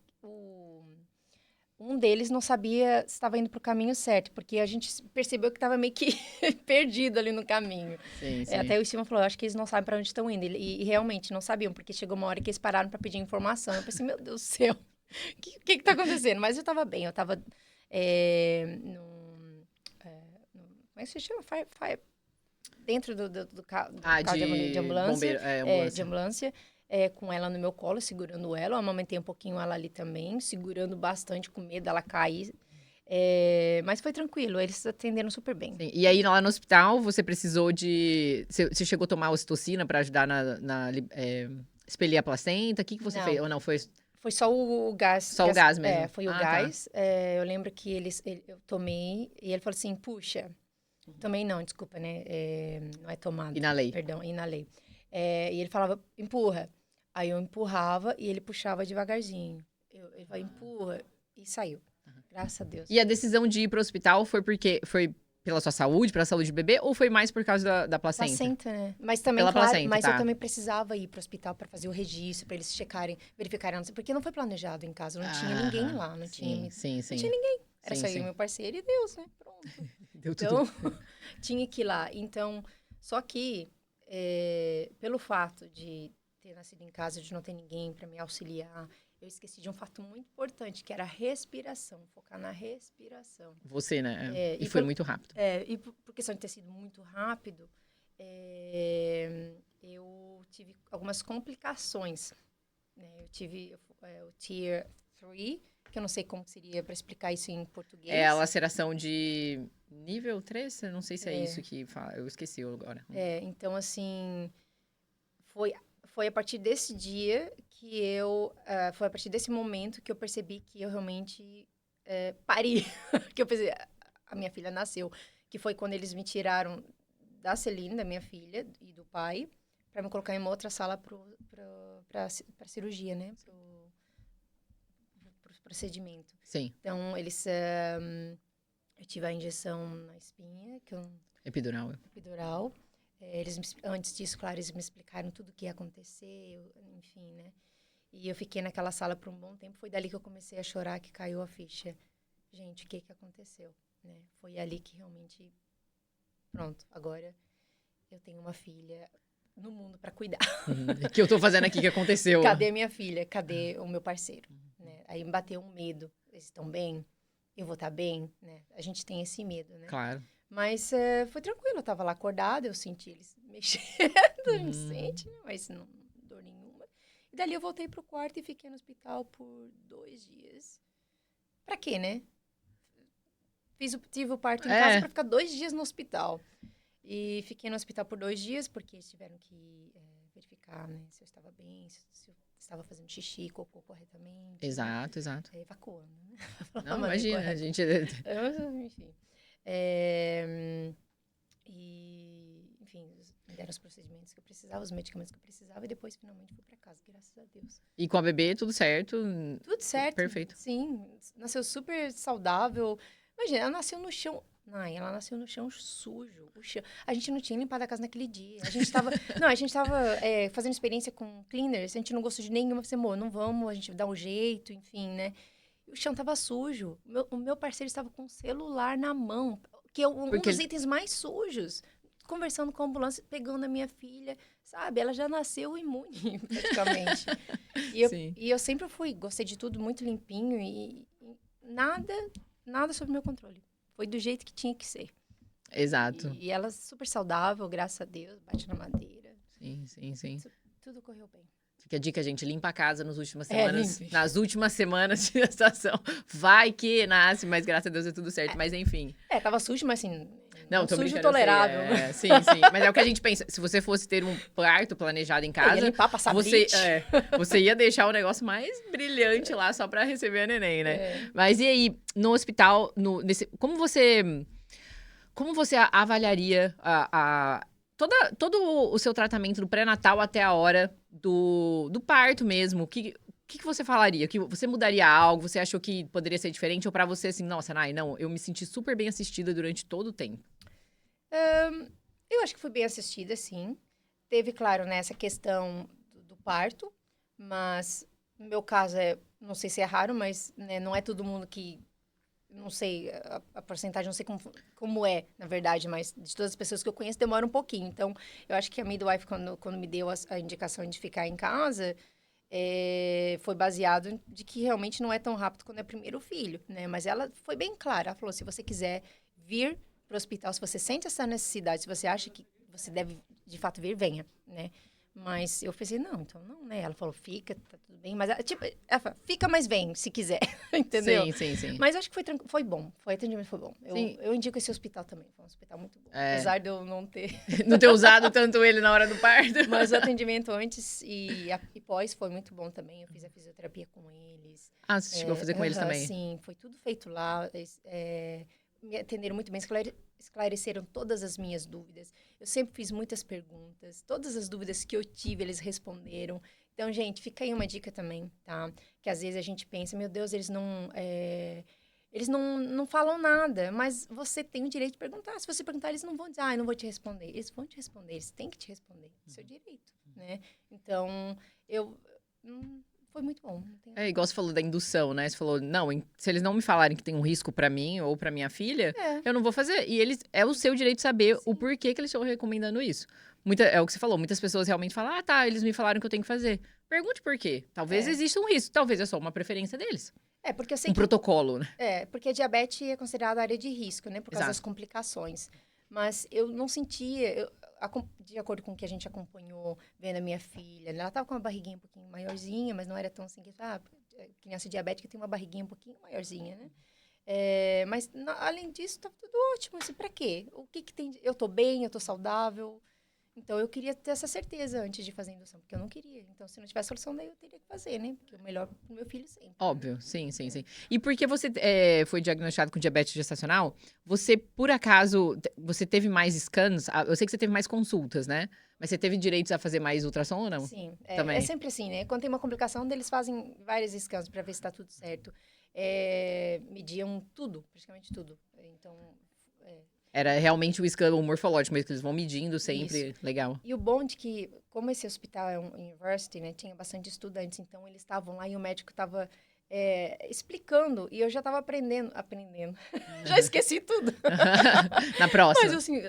Speaker 2: um deles não sabia se estava indo para o caminho certo, porque a gente percebeu que estava meio que perdido ali no caminho.
Speaker 1: Sim, sim.
Speaker 2: Até o Steven falou, acho que eles não sabem para onde estão indo. E realmente não sabiam, porque chegou uma hora que eles pararam para pedir informação. Eu pensei, meu Deus do céu, o que está acontecendo? Mas eu estava bem, eu estava como é que se chama? Dentro do carro de ambulância.
Speaker 1: Bombeiro,
Speaker 2: de ambulância. Com ela no meu colo, segurando ela. Eu amamentei um pouquinho ela ali também, segurando bastante, com medo dela cair. Mas foi tranquilo, eles atenderam super bem.
Speaker 1: Sim. E aí, lá no hospital, você precisou de... Você chegou a tomar ocitocina pra ajudar expelir a placenta? O que você
Speaker 2: Não.
Speaker 1: fez? Ou não, foi...
Speaker 2: Foi só o gás.
Speaker 1: Só o gás mesmo?
Speaker 2: Foi o
Speaker 1: Tá.
Speaker 2: gás. Eu lembro que eu tomei e ele falou assim, puxa. Tomei não, desculpa, né? Não é tomada.
Speaker 1: Inalei.
Speaker 2: Perdão, inalei. E ele falava, empurra. Aí eu empurrava e ele puxava devagarzinho. Ele falava, empurra. E saiu. Graças a Deus.
Speaker 1: E a decisão de ir pro hospital foi porque... Foi pela sua saúde, pela saúde do bebê? Ou foi mais por causa da placenta?
Speaker 2: Placenta, né? Mas também,
Speaker 1: Pela
Speaker 2: claro,
Speaker 1: placenta,
Speaker 2: mas
Speaker 1: tá.
Speaker 2: eu também precisava ir pro hospital para fazer o registro, para eles checarem, verificarem, porque não foi planejado em casa, não tinha ninguém lá, não tinha ninguém. Era só eu e meu parceiro e Deus, né? Pronto.
Speaker 1: Deu tudo.
Speaker 2: Então, tinha que ir lá. Então, só que pelo fato de ter nascido em casa, de não ter ninguém para me auxiliar, eu esqueci de um fato muito importante, que era a respiração, focar na respiração.
Speaker 1: Você, né? E foi muito rápido.
Speaker 2: E por questão de ter sido muito rápido, eu tive algumas complicações. Né? Eu tive o Tier 3, que eu não sei como seria para explicar isso em português.
Speaker 1: É a laceração de nível 3? Eu não sei se é isso que fala. Eu esqueci agora.
Speaker 2: Então, assim, foi a partir desse dia que foi a partir desse momento que eu percebi que eu realmente pari. Que eu pensei, a minha filha nasceu. Que foi quando eles me tiraram da Celine, da minha filha, e do pai, para me colocar em uma outra sala para cirurgia, né? Pro procedimento.
Speaker 1: Sim.
Speaker 2: Então, eu tive a injeção na espinha,
Speaker 1: Epidural.
Speaker 2: Antes disso, claro, eles me explicaram tudo o que ia acontecer, enfim, né? E eu fiquei naquela sala por um bom tempo. Foi dali que eu comecei a chorar, que caiu a ficha. Gente, o que aconteceu? Né? Foi ali que realmente... Pronto, agora eu tenho uma filha no mundo para cuidar.
Speaker 1: O que eu tô fazendo aqui que aconteceu?
Speaker 2: Cadê minha filha? Cadê o meu parceiro? Né? Aí me bateu um medo. Eles estão bem? Eu vou estar bem? Né? A gente tem esse medo, né?
Speaker 1: Claro.
Speaker 2: Mas foi tranquilo, eu tava lá acordada, eu senti eles mexendo, me sente, né? Mas não dor nenhuma. E dali eu voltei pro quarto e fiquei no hospital por 2 dias. Pra quê, né? Tive o parto em casa pra ficar 2 dias no hospital. E fiquei no hospital por 2 dias, porque eles tiveram que verificar, né? Se eu estava bem, se eu estava fazendo xixi, cocô corretamente.
Speaker 1: Exato.
Speaker 2: Evacuando, né?
Speaker 1: Não, imagina, a gente...
Speaker 2: Enfim. Enfim, me deram os procedimentos que eu precisava, os medicamentos que eu precisava, e depois finalmente fui pra casa, graças a Deus.
Speaker 1: E com a bebê, tudo certo?
Speaker 2: Tudo certo.
Speaker 1: Perfeito.
Speaker 2: Sim, nasceu super saudável. Imagina, ela nasceu no chão. Ela nasceu no chão sujo. O chão. A gente não tinha limpado a casa naquele dia. A gente tava fazendo experiência com cleaners, a gente não gostou de nenhuma. Eu falei, amor, não vamos, a gente dá um jeito, enfim, né? O chão tava sujo. O meu parceiro estava com o celular na mão, que é um dos itens mais sujos. Conversando com a ambulância, pegando a minha filha, sabe? Ela já nasceu imune, praticamente. E eu sempre gostei de tudo muito limpinho e nada sob meu controle. Foi do jeito que tinha que ser.
Speaker 1: Exato.
Speaker 2: E ela super saudável, graças a Deus, bate na madeira.
Speaker 1: Sim.
Speaker 2: Tudo correu bem.
Speaker 1: Fica a dica, gente, limpa a casa nas últimas semanas. Nas últimas semanas de gestação. Vai que nasce, mas graças a Deus é tudo certo. Mas enfim.
Speaker 2: Tava sujo, mas assim...
Speaker 1: Não, tô
Speaker 2: sujo
Speaker 1: brincando,
Speaker 2: tolerável.
Speaker 1: Sim. Mas é o que a gente pensa. Se você fosse ter um parto planejado em casa...
Speaker 2: Ia limpar, passar
Speaker 1: você ia deixar o negócio mais brilhante lá só pra receber a neném, né? Mas e aí, no hospital, como você avaliaria todo o seu tratamento do pré-natal até a hora do parto mesmo? O que você falaria? Que você mudaria algo? Você achou que poderia ser diferente? Ou pra você, assim, nossa, Nai, não, eu me senti super bem assistida durante todo o tempo?
Speaker 2: Eu acho que fui bem assistida, sim. Teve, claro, né, essa questão do parto, mas no meu caso, não sei se é raro, mas né, não é todo mundo que... Não sei a porcentagem, não sei como é, na verdade, mas de todas as pessoas que eu conheço, demora um pouquinho. Então, eu acho que a midwife, quando me deu a indicação de ficar em casa, foi baseado de que realmente não é tão rápido quando é primeiro filho, né? Mas ela foi bem clara, ela falou, se você quiser vir para o hospital, se você sente essa necessidade, se você acha que você deve, de fato, vir, venha, né? Mas eu pensei, não, então não, né? Ela falou, fica, tá tudo bem. Mas, tipo, ela falou, fica, mas vem, se quiser. Entendeu?
Speaker 1: Sim.
Speaker 2: Mas acho que foi bom. O atendimento foi bom.
Speaker 1: Sim.
Speaker 2: Eu indico esse hospital também. Foi um hospital muito bom.
Speaker 1: É.
Speaker 2: Apesar de eu não ter...
Speaker 1: Não ter usado tanto ele na hora do parto.
Speaker 2: Mas o atendimento antes e pós foi muito bom também. Eu fiz a fisioterapia com eles.
Speaker 1: Ah, você chegou a fazer com eles também?
Speaker 2: Sim, foi tudo feito lá. Me atenderam muito bem, esclareceram todas as minhas dúvidas. Eu sempre fiz muitas perguntas. Todas as dúvidas que eu tive, eles responderam. Então, gente, fica aí uma dica também, tá? Que às vezes a gente pensa, meu Deus, eles não falam nada, mas você tem o direito de perguntar. Se você perguntar, eles não vão dizer, eu não vou te responder. Eles vão te responder, eles têm que te responder. É seu direito, né? Então, foi muito bom.
Speaker 1: É igual você falou da indução, né? Você falou, não, se eles não me falarem que tem um risco pra mim ou pra minha filha, eu não vou fazer. E é o seu direito de saber o porquê que eles estão recomendando isso. É o que você falou, muitas pessoas realmente falam, tá, eles me falaram que eu tenho que fazer. Pergunte por quê. Talvez exista um risco, talvez é só uma preferência deles.
Speaker 2: Porque eu sei
Speaker 1: protocolo, né?
Speaker 2: Porque a diabetes é considerada área de risco, né? Por causa das complicações. Mas eu não sentia... de acordo com o que a gente acompanhou, vendo a minha filha, ela estava com uma barriguinha um pouquinho maiorzinha, mas não era tão assim que... criança diabética tem uma barriguinha um pouquinho maiorzinha, né? Mas, além disso, tá tudo ótimo. Assim, pra quê? O que tem... Eu tô bem, eu tô saudável... Então, eu queria ter essa certeza antes de fazer a indução, porque eu não queria. Então, se não tivesse solução, daí eu teria que fazer, né? Porque o melhor pro meu filho sempre.
Speaker 1: Óbvio, sim. E porque você foi diagnosticado com diabetes gestacional, você, por acaso, você teve mais scans? Eu sei que você teve mais consultas, né? Mas você teve direitos a fazer mais ultrassom ou não?
Speaker 2: Sim,
Speaker 1: também.
Speaker 2: É sempre assim, né? Quando tem uma complicação, eles fazem vários scans para ver se tá tudo certo. Mediam tudo, praticamente tudo. Então...
Speaker 1: Era realmente o scan morfológico mesmo, que eles vão medindo sempre. Isso. Legal.
Speaker 2: E o bom de que, como esse hospital é um university, né? Tinha bastante estudantes, então eles estavam lá e o médico estava explicando. E eu já estava aprendendo. Já esqueci tudo.
Speaker 1: Na próxima.
Speaker 2: Mas assim,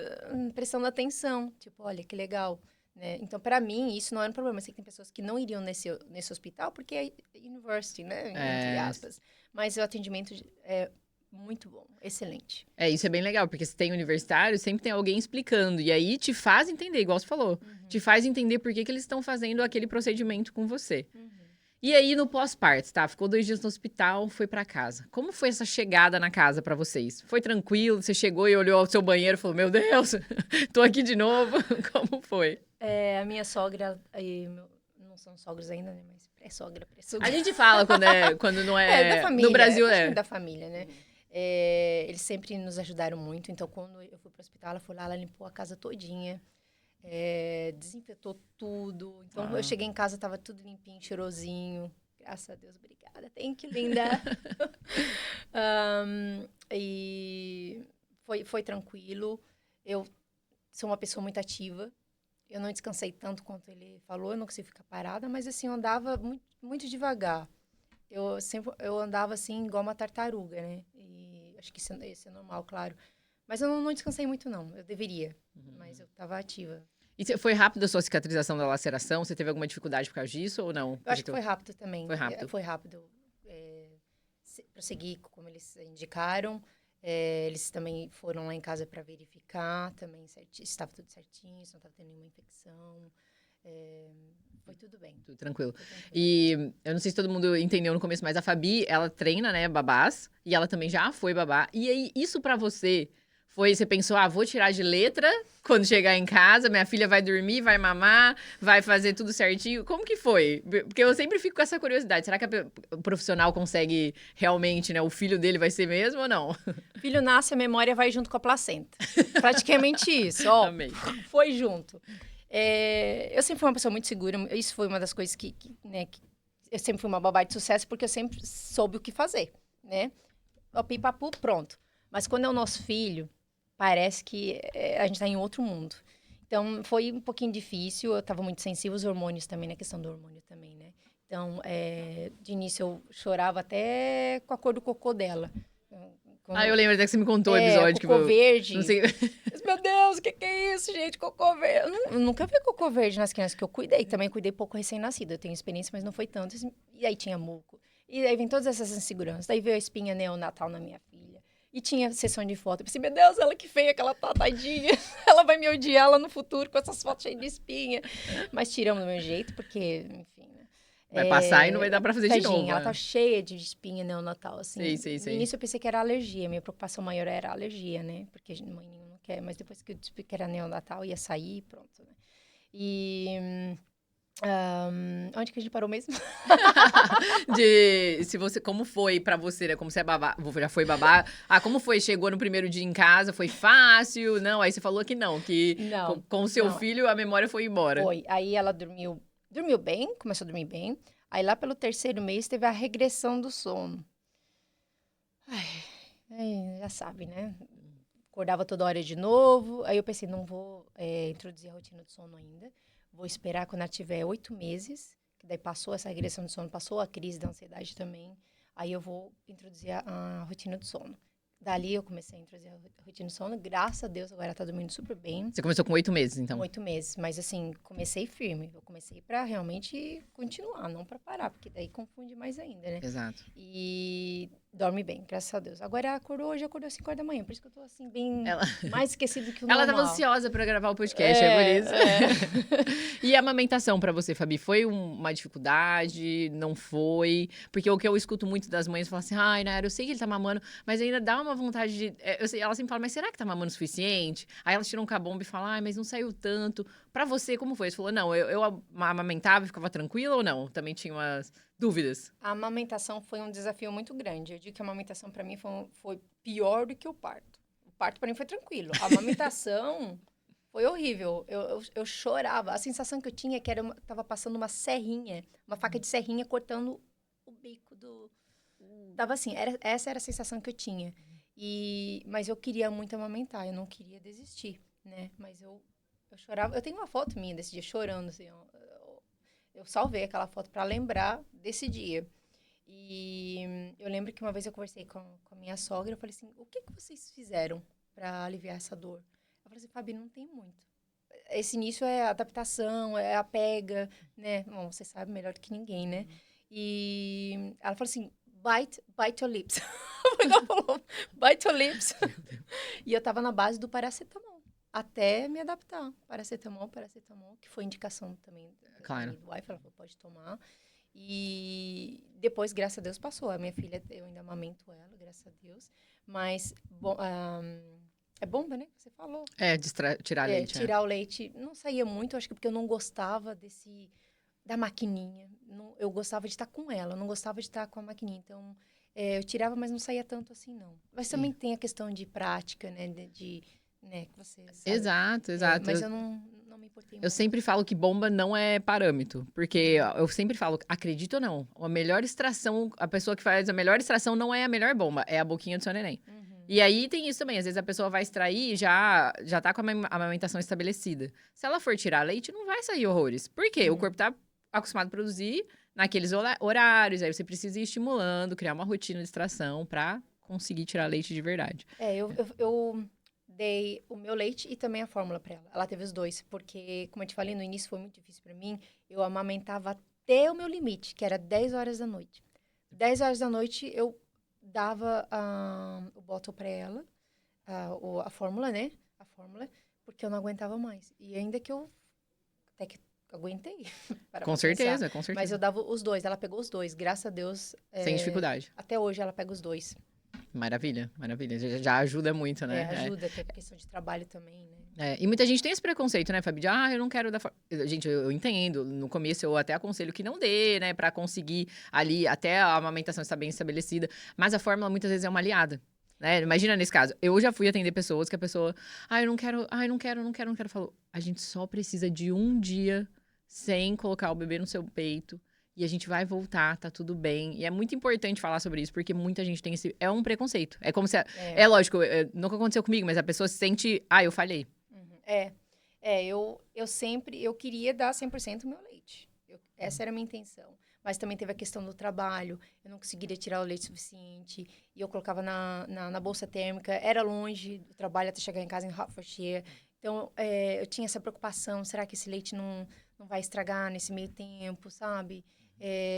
Speaker 2: prestando atenção. Tipo, olha, que legal. Né? Então, para mim, isso não era um problema. Eu sei que tem pessoas que não iriam nesse hospital porque é university, né? Entre aspas. Mas o atendimento é muito bom, excelente.
Speaker 1: Isso é bem legal, porque se tem universitário, sempre tem alguém explicando. E aí te faz entender, igual você falou. Te faz entender por que eles estão fazendo aquele procedimento com você. E aí, no pós-parto, tá? Ficou 2 dias no hospital, foi pra casa. Como foi essa chegada na casa pra vocês? Foi tranquilo? Você chegou e olhou ao seu banheiro e falou, meu Deus, tô aqui de novo. Como foi?
Speaker 2: A minha sogra... não são sogros ainda, né? Mas pré-sogra.
Speaker 1: A gente fala quando não é...
Speaker 2: da família.
Speaker 1: No Brasil
Speaker 2: da família, né? Eles sempre nos ajudaram muito. Então, quando eu fui pro hospital, ela foi lá, ela limpou a casa todinha. Desinfetou tudo. Então, eu cheguei em casa, tava tudo limpinho, cheirosinho. Graças a Deus, obrigada. Thank you, linda. E foi tranquilo. Eu sou uma pessoa muito ativa. Eu não descansei tanto quanto ele falou. Eu não consegui ficar parada, mas assim, eu andava muito, muito devagar. Eu andava assim, igual uma tartaruga, né? E acho que isso é normal, claro. Mas eu não descansei muito, não. Eu deveria, mas eu estava ativa.
Speaker 1: E foi rápido a sua cicatrização da laceração? Você teve alguma dificuldade por causa disso ou não?
Speaker 2: Eu acho que foi rápido também.
Speaker 1: Foi rápido?
Speaker 2: Foi rápido. Prossegui como eles indicaram. Eles também foram lá em casa para verificar também se estava tudo certinho, se não estava tendo nenhuma infecção. Foi tudo bem.
Speaker 1: Tudo tranquilo. E eu não sei se todo mundo entendeu no começo, mas a Fabi, ela treina, né, babás, e ela também já foi babá. E aí, isso pra você, você pensou, vou tirar de letra quando chegar em casa, minha filha vai dormir, vai mamar, vai fazer tudo certinho. Como que foi? Porque eu sempre fico com essa curiosidade. Será que o profissional consegue realmente, né, o filho dele vai ser mesmo ou não?
Speaker 2: O filho nasce, a memória vai junto com a placenta. Praticamente isso, ó.
Speaker 1: Amei.
Speaker 2: Foi junto. Eu sempre fui uma pessoa muito segura. Isso foi uma das coisas que eu sempre fui uma babá de sucesso, porque eu sempre soube o que fazer, né? O pipapu, pronto. Mas quando é o nosso filho, parece que a gente tá em outro mundo. Então, foi um pouquinho difícil. Eu tava muito sensível aos hormônios também, na questão do hormônio também, né? Então, de início, eu chorava até com a cor do cocô dela.
Speaker 1: Eu lembro até que você me contou o episódio.
Speaker 2: Cocô verde.
Speaker 1: Não sei...
Speaker 2: Meu Deus, o que é isso, gente? Cocô verde. Eu nunca vi cocô verde nas crianças que eu cuidei. Também cuidei pouco recém-nascido. Eu tenho experiência, mas não foi tanto. E aí tinha muco. E aí vem todas essas inseguranças. Daí veio a espinha neonatal na minha filha. E tinha sessão de foto. Eu pensei, meu Deus, ela que feia que ela tá, tadinha. Ela vai me odiar lá no futuro com essas fotos cheias de espinha. Mas tiramos do meu jeito, porque, enfim, né?
Speaker 1: Vai passar e não vai dar pra fazer de
Speaker 2: Tadinha,
Speaker 1: novo.
Speaker 2: ela tá cheia de espinha neonatal,
Speaker 1: Sei,
Speaker 2: assim.
Speaker 1: sei,
Speaker 2: No
Speaker 1: sei.
Speaker 2: início eu pensei que era alergia. Minha preocupação maior era a alergia, né? Porque a mãe nenhuma não quer. Mas depois que eu descobri que era neonatal, ia sair, pronto, né? E... onde que a gente parou mesmo?
Speaker 1: Se você, como foi pra você, né? Como você é babá, já foi babá. Ah, como foi? Chegou no primeiro dia em casa, foi fácil? Não, aí você falou que não, que
Speaker 2: Não,
Speaker 1: com o seu
Speaker 2: não.
Speaker 1: filho a memória foi embora.
Speaker 2: Foi. Aí ela dormiu bem, começou a dormir bem. Aí lá pelo 3º mês teve a regressão do sono. Ai, já sabe, né? Acordava toda hora de novo. Aí eu pensei, não vou introduzir a rotina de sono ainda. Vou esperar quando ela tiver 8 meses, que daí passou essa regressão de sono, passou a crise da ansiedade também. Aí eu vou introduzir a rotina de sono. Dali eu comecei a introduzir a rotina de sono. Graças a Deus, agora ela tá dormindo super bem.
Speaker 1: Você começou com 8 meses, então?
Speaker 2: Com 8 meses. Mas assim, comecei firme. Eu comecei pra realmente continuar, não pra parar, porque daí confunde mais ainda, né?
Speaker 1: Exato.
Speaker 2: E dorme bem, graças a Deus. Agora hoje acordou às 5 horas da manhã, por isso que eu tô assim, bem mais esquecido que o
Speaker 1: Ela
Speaker 2: normal.
Speaker 1: tava ansiosa pra gravar o podcast, é por isso.
Speaker 2: É.
Speaker 1: E a amamentação pra você, Fabi, foi uma dificuldade? Não foi? Porque o que eu escuto muito das mães falam assim, ai, Nayara, eu sei que ele tá mamando, mas ainda dá uma vontade de... eu sei, ela sempre fala, mas será que tá mamando o suficiente? Aí elas tiram com a bomba e falam, ai, mas não saiu tanto. Pra você, como foi? Você falou, não, eu amamentava e ficava tranquila ou não? Também tinha umas dúvidas.
Speaker 2: A amamentação foi um desafio muito grande. Eu digo que a amamentação para mim foi pior do que o parto. O parto para mim foi tranquilo. A amamentação foi horrível. Eu chorava. A sensação que eu tinha é que tava passando uma serrinha, uma faca de serrinha cortando o bico do... Tava assim, essa era a sensação que eu tinha. Mas eu queria muito amamentar, eu não queria desistir, né? Mas eu chorava. Eu tenho uma foto minha desse dia chorando, assim, ó. Eu salvei aquela foto para lembrar desse dia. E eu lembro que uma vez eu conversei com a minha sogra, eu falei assim, o que vocês fizeram para aliviar essa dor? Eu falei assim, Fabi, não tem muito. Esse início é a adaptação, é a pega, né? Bom, você sabe melhor do que ninguém, né? E ela falou assim, bite your lips. Ela falou, bite your lips. E eu tava na base do paracetamol, até me adaptar. Paracetamol, que foi indicação também
Speaker 1: Claro.
Speaker 2: do wife, ela falou, pode tomar. E depois, graças a Deus, passou. A minha filha, eu ainda amamento ela, graças a Deus. Mas, é bomba, né? Você falou.
Speaker 1: É, tirar leite.
Speaker 2: Tirar o leite. Não saía muito, acho que porque eu não gostava da maquininha. Eu gostava de estar com ela, eu não gostava de estar com a maquininha. Então, eu tirava, mas não saía tanto assim, não. Mas também tem a questão de prática, né? Né, que você sabe.
Speaker 1: Exato.
Speaker 2: Mas eu não me importei muito.
Speaker 1: Eu sempre falo que bomba não é parâmetro. Porque eu sempre falo, acredita ou não, a melhor extração, a pessoa que faz a melhor extração não é a melhor bomba, é a boquinha do seu neném. E aí tem isso também, às vezes a pessoa vai extrair e já tá com a amamentação estabelecida. Se ela for tirar leite, não vai sair horrores. Por quê? O corpo tá acostumado a produzir naqueles horários, aí você precisa ir estimulando, criar uma rotina de extração pra conseguir tirar leite de verdade.
Speaker 2: Eu dei o meu leite e também a fórmula para ela. Ela teve os dois, porque, como eu te falei, no início foi muito difícil para mim. Eu amamentava até o meu limite, que era 10 horas da noite. 10 horas da noite, eu dava o bottle para ela, a fórmula, né? A fórmula, porque eu não aguentava mais. E ainda que eu até que aguentei.
Speaker 1: Com certeza.
Speaker 2: Mas eu dava os dois, ela pegou os dois, graças a Deus.
Speaker 1: Sem dificuldade.
Speaker 2: Até hoje ela pega os dois.
Speaker 1: Maravilha. Já ajuda muito, né?
Speaker 2: Ajuda, tem questão de trabalho também, né?
Speaker 1: E muita gente tem esse preconceito, né, Fabi? De, eu não quero dar... Gente, eu entendo. No começo, eu até aconselho que não dê, né? Pra conseguir ali, até a amamentação estar bem estabelecida. Mas a fórmula, muitas vezes, é uma aliada. Né? Imagina nesse caso. Eu já fui atender pessoas que a pessoa... eu não quero. Não quero. Falou, a gente só precisa de um dia sem colocar o bebê no seu peito. E a gente vai voltar, tá tudo bem. E é muito importante falar sobre isso, porque muita gente tem esse... É um preconceito. É como se... É lógico, nunca aconteceu comigo, mas a pessoa se sente... eu falhei.
Speaker 2: Eu queria dar 100% o meu leite. Essa era a minha intenção. Mas também teve a questão do trabalho. Eu não conseguiria tirar o leite suficiente. E eu colocava na bolsa térmica. Era longe do trabalho até chegar em casa em Hertfordshire. Então, eu tinha essa preocupação. Será que esse leite não vai estragar nesse meio tempo, sabe?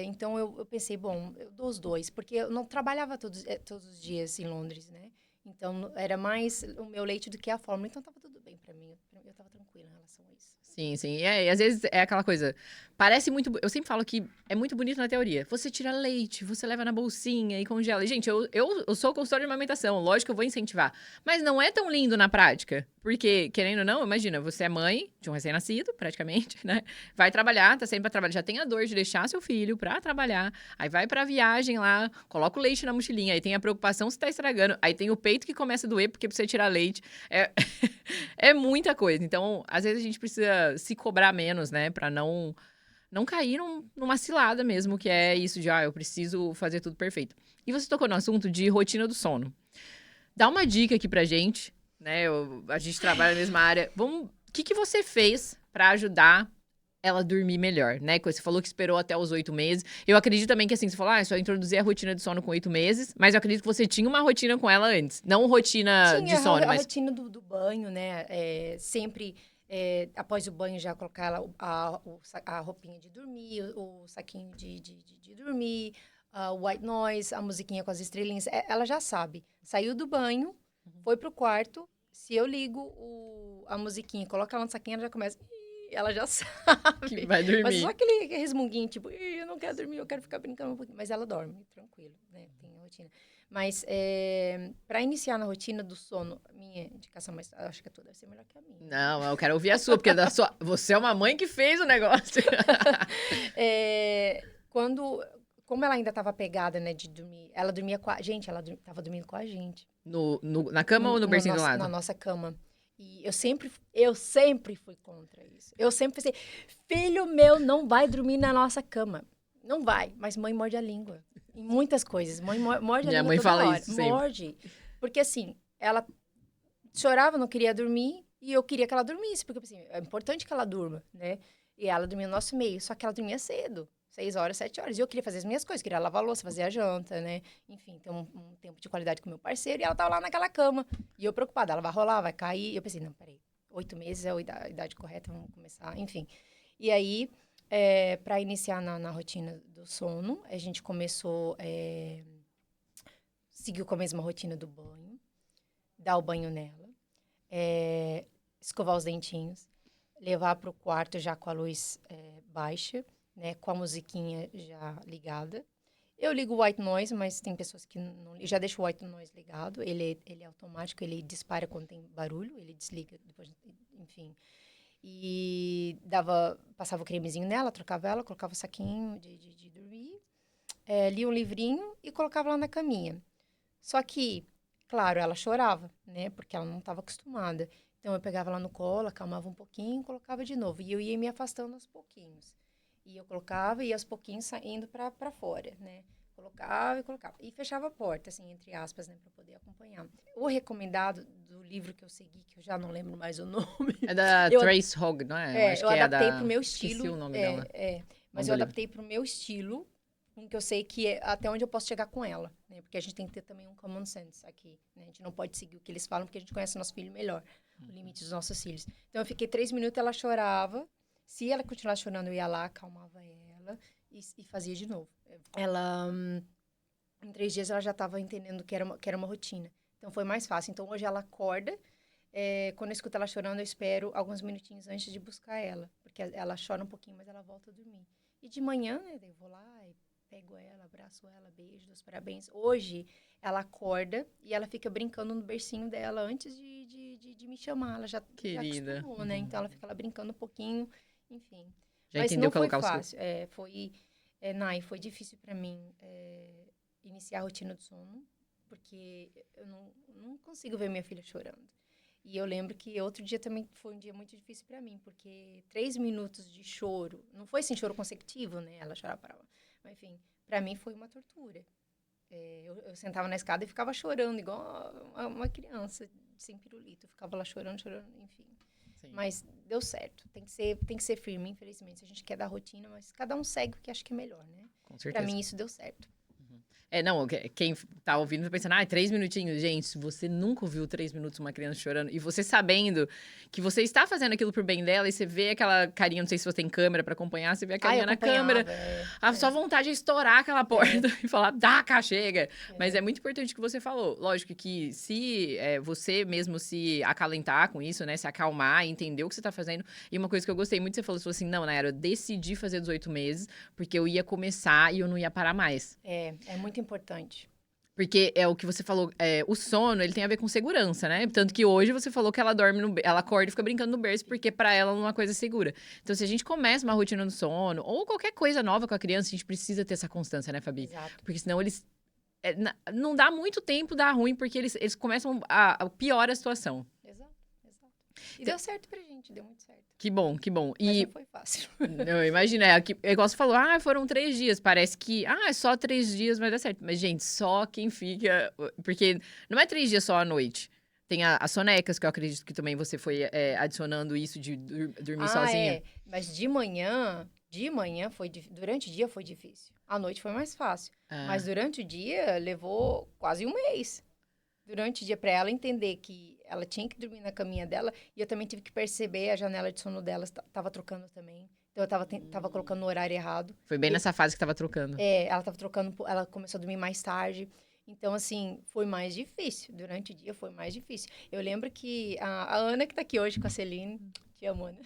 Speaker 2: Então, eu pensei, bom, eu dou os dois. Porque eu não trabalhava todos os dias em Londres, né? Então, era mais o meu leite do que a fórmula. Então, tava tudo bem pra mim. Eu tava tranquila em relação a isso.
Speaker 1: Sim, sim. E às vezes é aquela coisa. Parece muito. Eu sempre falo que é muito bonito na teoria. Você tira leite, você leva na bolsinha e congela. E, gente, eu sou consultora de amamentação. Lógico que eu vou incentivar. Mas não é tão lindo na prática. Porque, querendo ou não, imagina, você é mãe de um recém-nascido, praticamente, né? Vai trabalhar, tá saindo pra trabalhar. Já tem a dor de deixar seu filho pra trabalhar. Aí vai pra viagem lá, coloca o leite na mochilinha. Aí tem a preocupação se tá estragando. Aí tem o peito que começa a doer porque precisa tirar leite. É muita coisa. Então, às vezes a gente precisa se cobrar menos, né? Pra não cair numa cilada mesmo, que é isso de, eu preciso fazer tudo perfeito. E você tocou no assunto de rotina do sono. Dá uma dica aqui pra gente, né? A gente trabalha na mesma área. O que você fez pra ajudar ela a dormir melhor, né? Você falou que esperou até os 8 meses. Eu acredito também que, assim, você falou, só introduzir a rotina de sono com 8 meses. Mas eu acredito que você tinha uma rotina com ela antes. Não rotina de sono,
Speaker 2: a
Speaker 1: mas...
Speaker 2: rotina do banho, né? Sempre, após o banho, já colocar ela, a roupinha de dormir, o saquinho de dormir, o white noise, a musiquinha com as estrelinhas. Ela já sabe. Saiu do banho, foi pro quarto. Se eu ligo a musiquinha e coloco ela no saquinho, ela já começa... Ela já sabe.
Speaker 1: Que vai dormir.
Speaker 2: Mas só aquele resmunguinho, tipo, eu não quero dormir, eu quero ficar brincando um pouquinho. Mas ela dorme, tranquilo, né? Tem a rotina. Mas, para iniciar na rotina do sono, minha indicação, mas acho que a tua deve ser melhor que a minha.
Speaker 1: Não, eu quero ouvir a sua, porque você é uma mãe que fez o negócio.
Speaker 2: Como ela ainda estava pegada, né, de dormir, ela dormia com a gente, ela estava dormindo com a gente.
Speaker 1: Na cama ou no bercinho do lado?
Speaker 2: Na nossa cama. E eu sempre fui contra isso. Eu sempre pensei, filho meu não vai dormir na nossa cama. Não vai, mas mãe morde a língua. Em muitas coisas. Mãe morde a
Speaker 1: Minha
Speaker 2: língua
Speaker 1: mãe
Speaker 2: toda
Speaker 1: fala
Speaker 2: hora.
Speaker 1: isso sempre.
Speaker 2: Morde. Porque assim, ela chorava, não queria dormir, e eu queria que ela dormisse, porque assim, é importante que ela durma, né? E ela dormia no nosso meio, só que ela dormia cedo. 6 horas, 7 horas. E eu queria fazer as minhas coisas, queria lavar a louça, fazer a janta, né? Enfim, ter um tempo de qualidade com o meu parceiro. E ela tava lá naquela cama. E eu preocupada, ela vai rolar, vai cair. E eu pensei, não, peraí, 8 meses é a idade correta, vamos começar, enfim. E aí, para iniciar na rotina do sono, a gente começou, seguiu com a mesma rotina do banho, dar o banho nela, escovar os dentinhos, levar para o quarto já com a luz baixa, né, com a musiquinha já ligada. Eu ligo o white noise, mas tem pessoas que não... Já deixo o white noise ligado. Ele é automático, ele dispara quando tem barulho, ele desliga depois, enfim. E passava o cremezinho nela, trocava ela, colocava o saquinho de dormir, lia um livrinho e colocava lá na caminha. Só que, claro, ela chorava, né, porque ela não estava acostumada. Então, eu pegava ela no colo, acalmava um pouquinho, colocava de novo. E eu ia me afastando aos pouquinhos. E eu colocava e aos pouquinhos saindo para fora, né? Colocava e colocava. E fechava a porta, assim, entre aspas, né? Para poder acompanhar. O recomendado do livro que eu segui, que eu já não lembro mais o nome.
Speaker 1: É da Trace Hogg, não é?
Speaker 2: Eu adaptei pro meu estilo.
Speaker 1: Esqueci o nome dela.
Speaker 2: Mas eu adaptei pro meu estilo, que eu sei que é até onde eu posso chegar com ela, né? Porque a gente tem que ter também um common sense aqui, né? A gente não pode seguir o que eles falam, porque a gente conhece o nosso filho melhor, o limite dos nossos filhos. Então, eu fiquei 3 minutos, ela chorava. Se ela continuasse chorando, eu ia lá, acalmava ela e fazia de novo. Ela, em 3 dias, ela já estava entendendo que era uma rotina. Então, foi mais fácil. Então, hoje ela acorda. Quando eu escuto ela chorando, eu espero alguns minutinhos antes de buscar ela. Porque ela chora um pouquinho, mas ela volta a dormir. E de manhã, né, eu vou lá e pego ela, abraço ela, beijo, dou os parabéns. Hoje, ela acorda e ela fica brincando no bercinho dela antes de me chamar. Ela já acostumou, né? Então, ela fica lá brincando um pouquinho. Enfim,
Speaker 1: já
Speaker 2: mas
Speaker 1: entendeu
Speaker 2: não foi
Speaker 1: colocar
Speaker 2: fácil. Foi difícil para mim iniciar a rotina do sono, porque eu não consigo ver minha filha chorando. E eu lembro que outro dia também foi um dia muito difícil para mim, porque 3 minutos de choro, não foi assim choro consecutivo, né? Ela chorava, parava. Mas enfim, para mim foi uma tortura. Eu sentava na escada e ficava chorando, igual uma criança sem pirulito. Eu ficava lá chorando, enfim. Sim. Mas deu certo. Tem que ser firme, infelizmente. A gente quer dar rotina, mas cada um segue o que acha que é melhor, né?
Speaker 1: Com certeza.
Speaker 2: Pra mim, isso deu certo.
Speaker 1: Não, quem tá ouvindo tá pensando, 3 minutinhos. Gente, se você nunca ouviu 3 minutos uma criança chorando, e você sabendo que você está fazendo aquilo pro bem dela, e você vê aquela carinha, não sei se você tem câmera pra acompanhar, você vê a carinha na câmera, a sua vontade é estourar aquela porta e falar, cá, chega. Mas é muito importante o que você falou. Lógico que se você mesmo se acalentar com isso, né, se acalmar, entender o que você tá fazendo. E uma coisa que eu gostei muito, você falou assim, não, Nayara, eu decidi fazer 18 meses, porque eu ia começar e eu não ia parar mais.
Speaker 2: É muito importante.
Speaker 1: Porque é o que você falou, o sono, ele tem a ver com segurança, né? Tanto que hoje você falou que ela ela acorda e fica brincando no berço, porque pra ela não é uma coisa segura. Então, se a gente começa uma rotina no sono, ou qualquer coisa nova com a criança, a gente precisa ter essa constância, né, Fabi?
Speaker 2: Exato.
Speaker 1: Porque senão eles... não dá muito tempo, dá ruim, porque eles começam a piorar a situação.
Speaker 2: Exato. E deu certo pra gente, deu muito certo.
Speaker 1: Que bom, que bom.
Speaker 2: Mas não foi fácil.
Speaker 1: Eu imagino, igual você falou, foram 3 dias. Parece que, é só 3 dias, vai dar certo. Mas, gente, só quem fica... Porque não é 3 dias só à noite. Tem as sonecas, que eu acredito que também você foi adicionando isso de dormir sozinha.
Speaker 2: Mas de manhã foi durante o dia foi difícil. À noite foi mais fácil. Mas durante o dia levou quase um mês. Durante o dia, pra ela entender que ela tinha que dormir na caminha dela. E eu também tive que perceber a janela de sono dela tava trocando também. Então, eu tava colocando no horário errado.
Speaker 1: Foi bem nessa fase que tava trocando.
Speaker 2: Ela tava trocando, ela começou a dormir mais tarde. Então, assim, foi mais difícil. Durante o dia foi mais difícil. Eu lembro que a Ana, que tá aqui hoje com a Celine, te amo, Ana.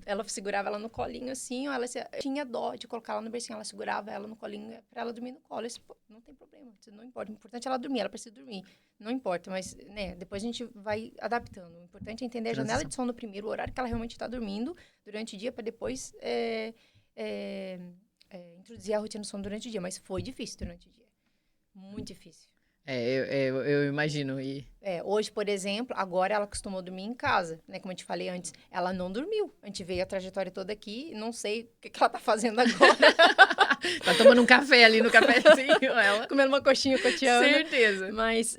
Speaker 2: Ela segurava ela no colinho, assim, ela tinha dó de colocar ela no bercinho. Ela segurava ela no colinho pra ela dormir no colo. Eu disse, não tem problema, não importa. O importante é ela dormir, ela precisa dormir. Não importa, mas, né, depois a gente vai adaptando. O importante é entender a janela de sono primeiro, o horário que ela realmente tá dormindo durante o dia, pra depois introduzir a rotina de sono durante o dia. Mas foi difícil durante o dia. Muito difícil.
Speaker 1: Eu imagino.
Speaker 2: Hoje, por exemplo, agora ela acostumou dormir em casa, né? Como eu te falei antes, ela não dormiu. A gente veio a trajetória toda aqui, não sei o que ela tá fazendo agora.
Speaker 1: Tá tomando um café ali no cafezinho, ela.
Speaker 2: Comendo uma coxinha cotidiana.
Speaker 1: Certeza.
Speaker 2: Mas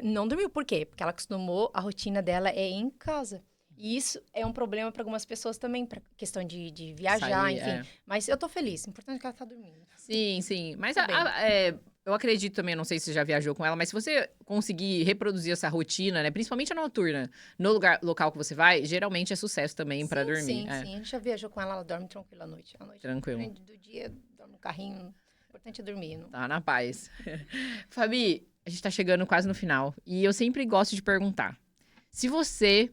Speaker 2: não dormiu. Por quê? Porque ela acostumou, a rotina dela é em casa. E isso é um problema para algumas pessoas também, para questão de viajar, enfim. Mas eu tô feliz. O importante é que ela tá dormindo.
Speaker 1: Sim. Mas eu acredito também, não sei se você já viajou com ela, mas se você conseguir reproduzir essa rotina, né, principalmente a noturna, no local que você vai, geralmente é sucesso também para dormir.
Speaker 2: Sim. A gente já viajou com ela, ela dorme tranquila à noite.
Speaker 1: Tranquilo.
Speaker 2: Do dia, dorme no carrinho. O importante é dormir. Não...
Speaker 1: Tá na paz. Fabi, a gente tá chegando quase no final. E eu sempre gosto de perguntar. Se você,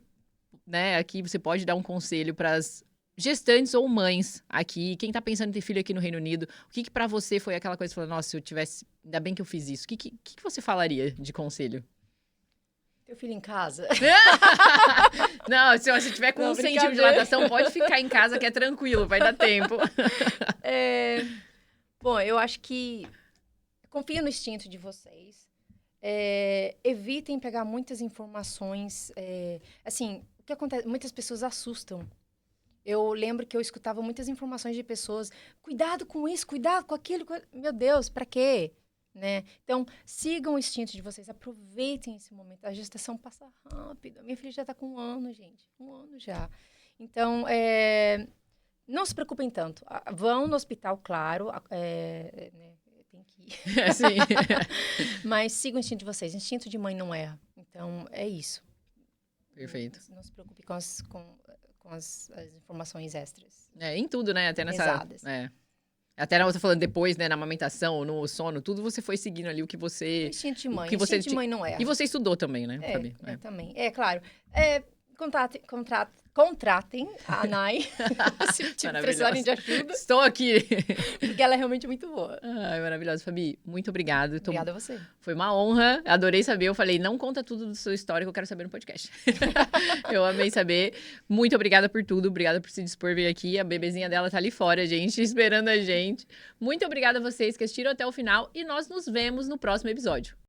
Speaker 1: né, aqui você pode dar um conselho para as gestantes ou mães aqui, quem tá pensando em ter filho aqui no Reino Unido, o que pra você foi aquela coisa que falou, nossa, se eu tivesse, ainda bem que eu fiz isso. O que você falaria de conselho?
Speaker 2: Teu filho em casa.
Speaker 1: Não, se você tiver com 1 centímetro de dilatação, pode ficar em casa que é tranquilo, vai dar tempo.
Speaker 2: Bom, eu acho que confia no instinto de vocês. Evitem pegar muitas informações. Assim, o que acontece? Muitas pessoas assustam. Eu lembro que eu escutava muitas informações de pessoas. Cuidado com isso, cuidado com aquilo. Meu Deus, pra quê? Né? Então, sigam o instinto de vocês. Aproveitem esse momento. A gestação passa rápido. A minha filha já tá com 1 ano, gente. 1 ano já. Então, não se preocupem tanto. Vão no hospital, claro. Né? Tem que ir.
Speaker 1: Sim.
Speaker 2: Mas sigam o instinto de vocês. Instinto de mãe não erra. Então, é isso.
Speaker 1: Perfeito.
Speaker 2: Não se preocupe com as informações extras.
Speaker 1: Em tudo, né? Até nessa...
Speaker 2: Pesadas.
Speaker 1: Até eu tô falando depois, né? Na amamentação, no sono, tudo você foi seguindo ali o que você...
Speaker 2: Instinto de mãe.
Speaker 1: Que você
Speaker 2: instinto de mãe não erra.
Speaker 1: E você estudou também, né, Fabi?
Speaker 2: Também. Claro. Contratem a Nay se precisarem de ajuda.
Speaker 1: Estou aqui.
Speaker 2: Porque ela é realmente muito boa.
Speaker 1: Ai, maravilhosa. Fabi, muito obrigada.
Speaker 2: Obrigada a você.
Speaker 1: Foi uma honra. Adorei saber. Eu falei, não conta tudo da sua história que eu quero saber no podcast. Eu amei saber. Muito obrigada por tudo. Obrigada por se dispor a vir aqui. A bebezinha dela tá ali fora, gente, esperando a gente. Muito obrigada a vocês que assistiram até o final. E nós nos vemos no próximo episódio.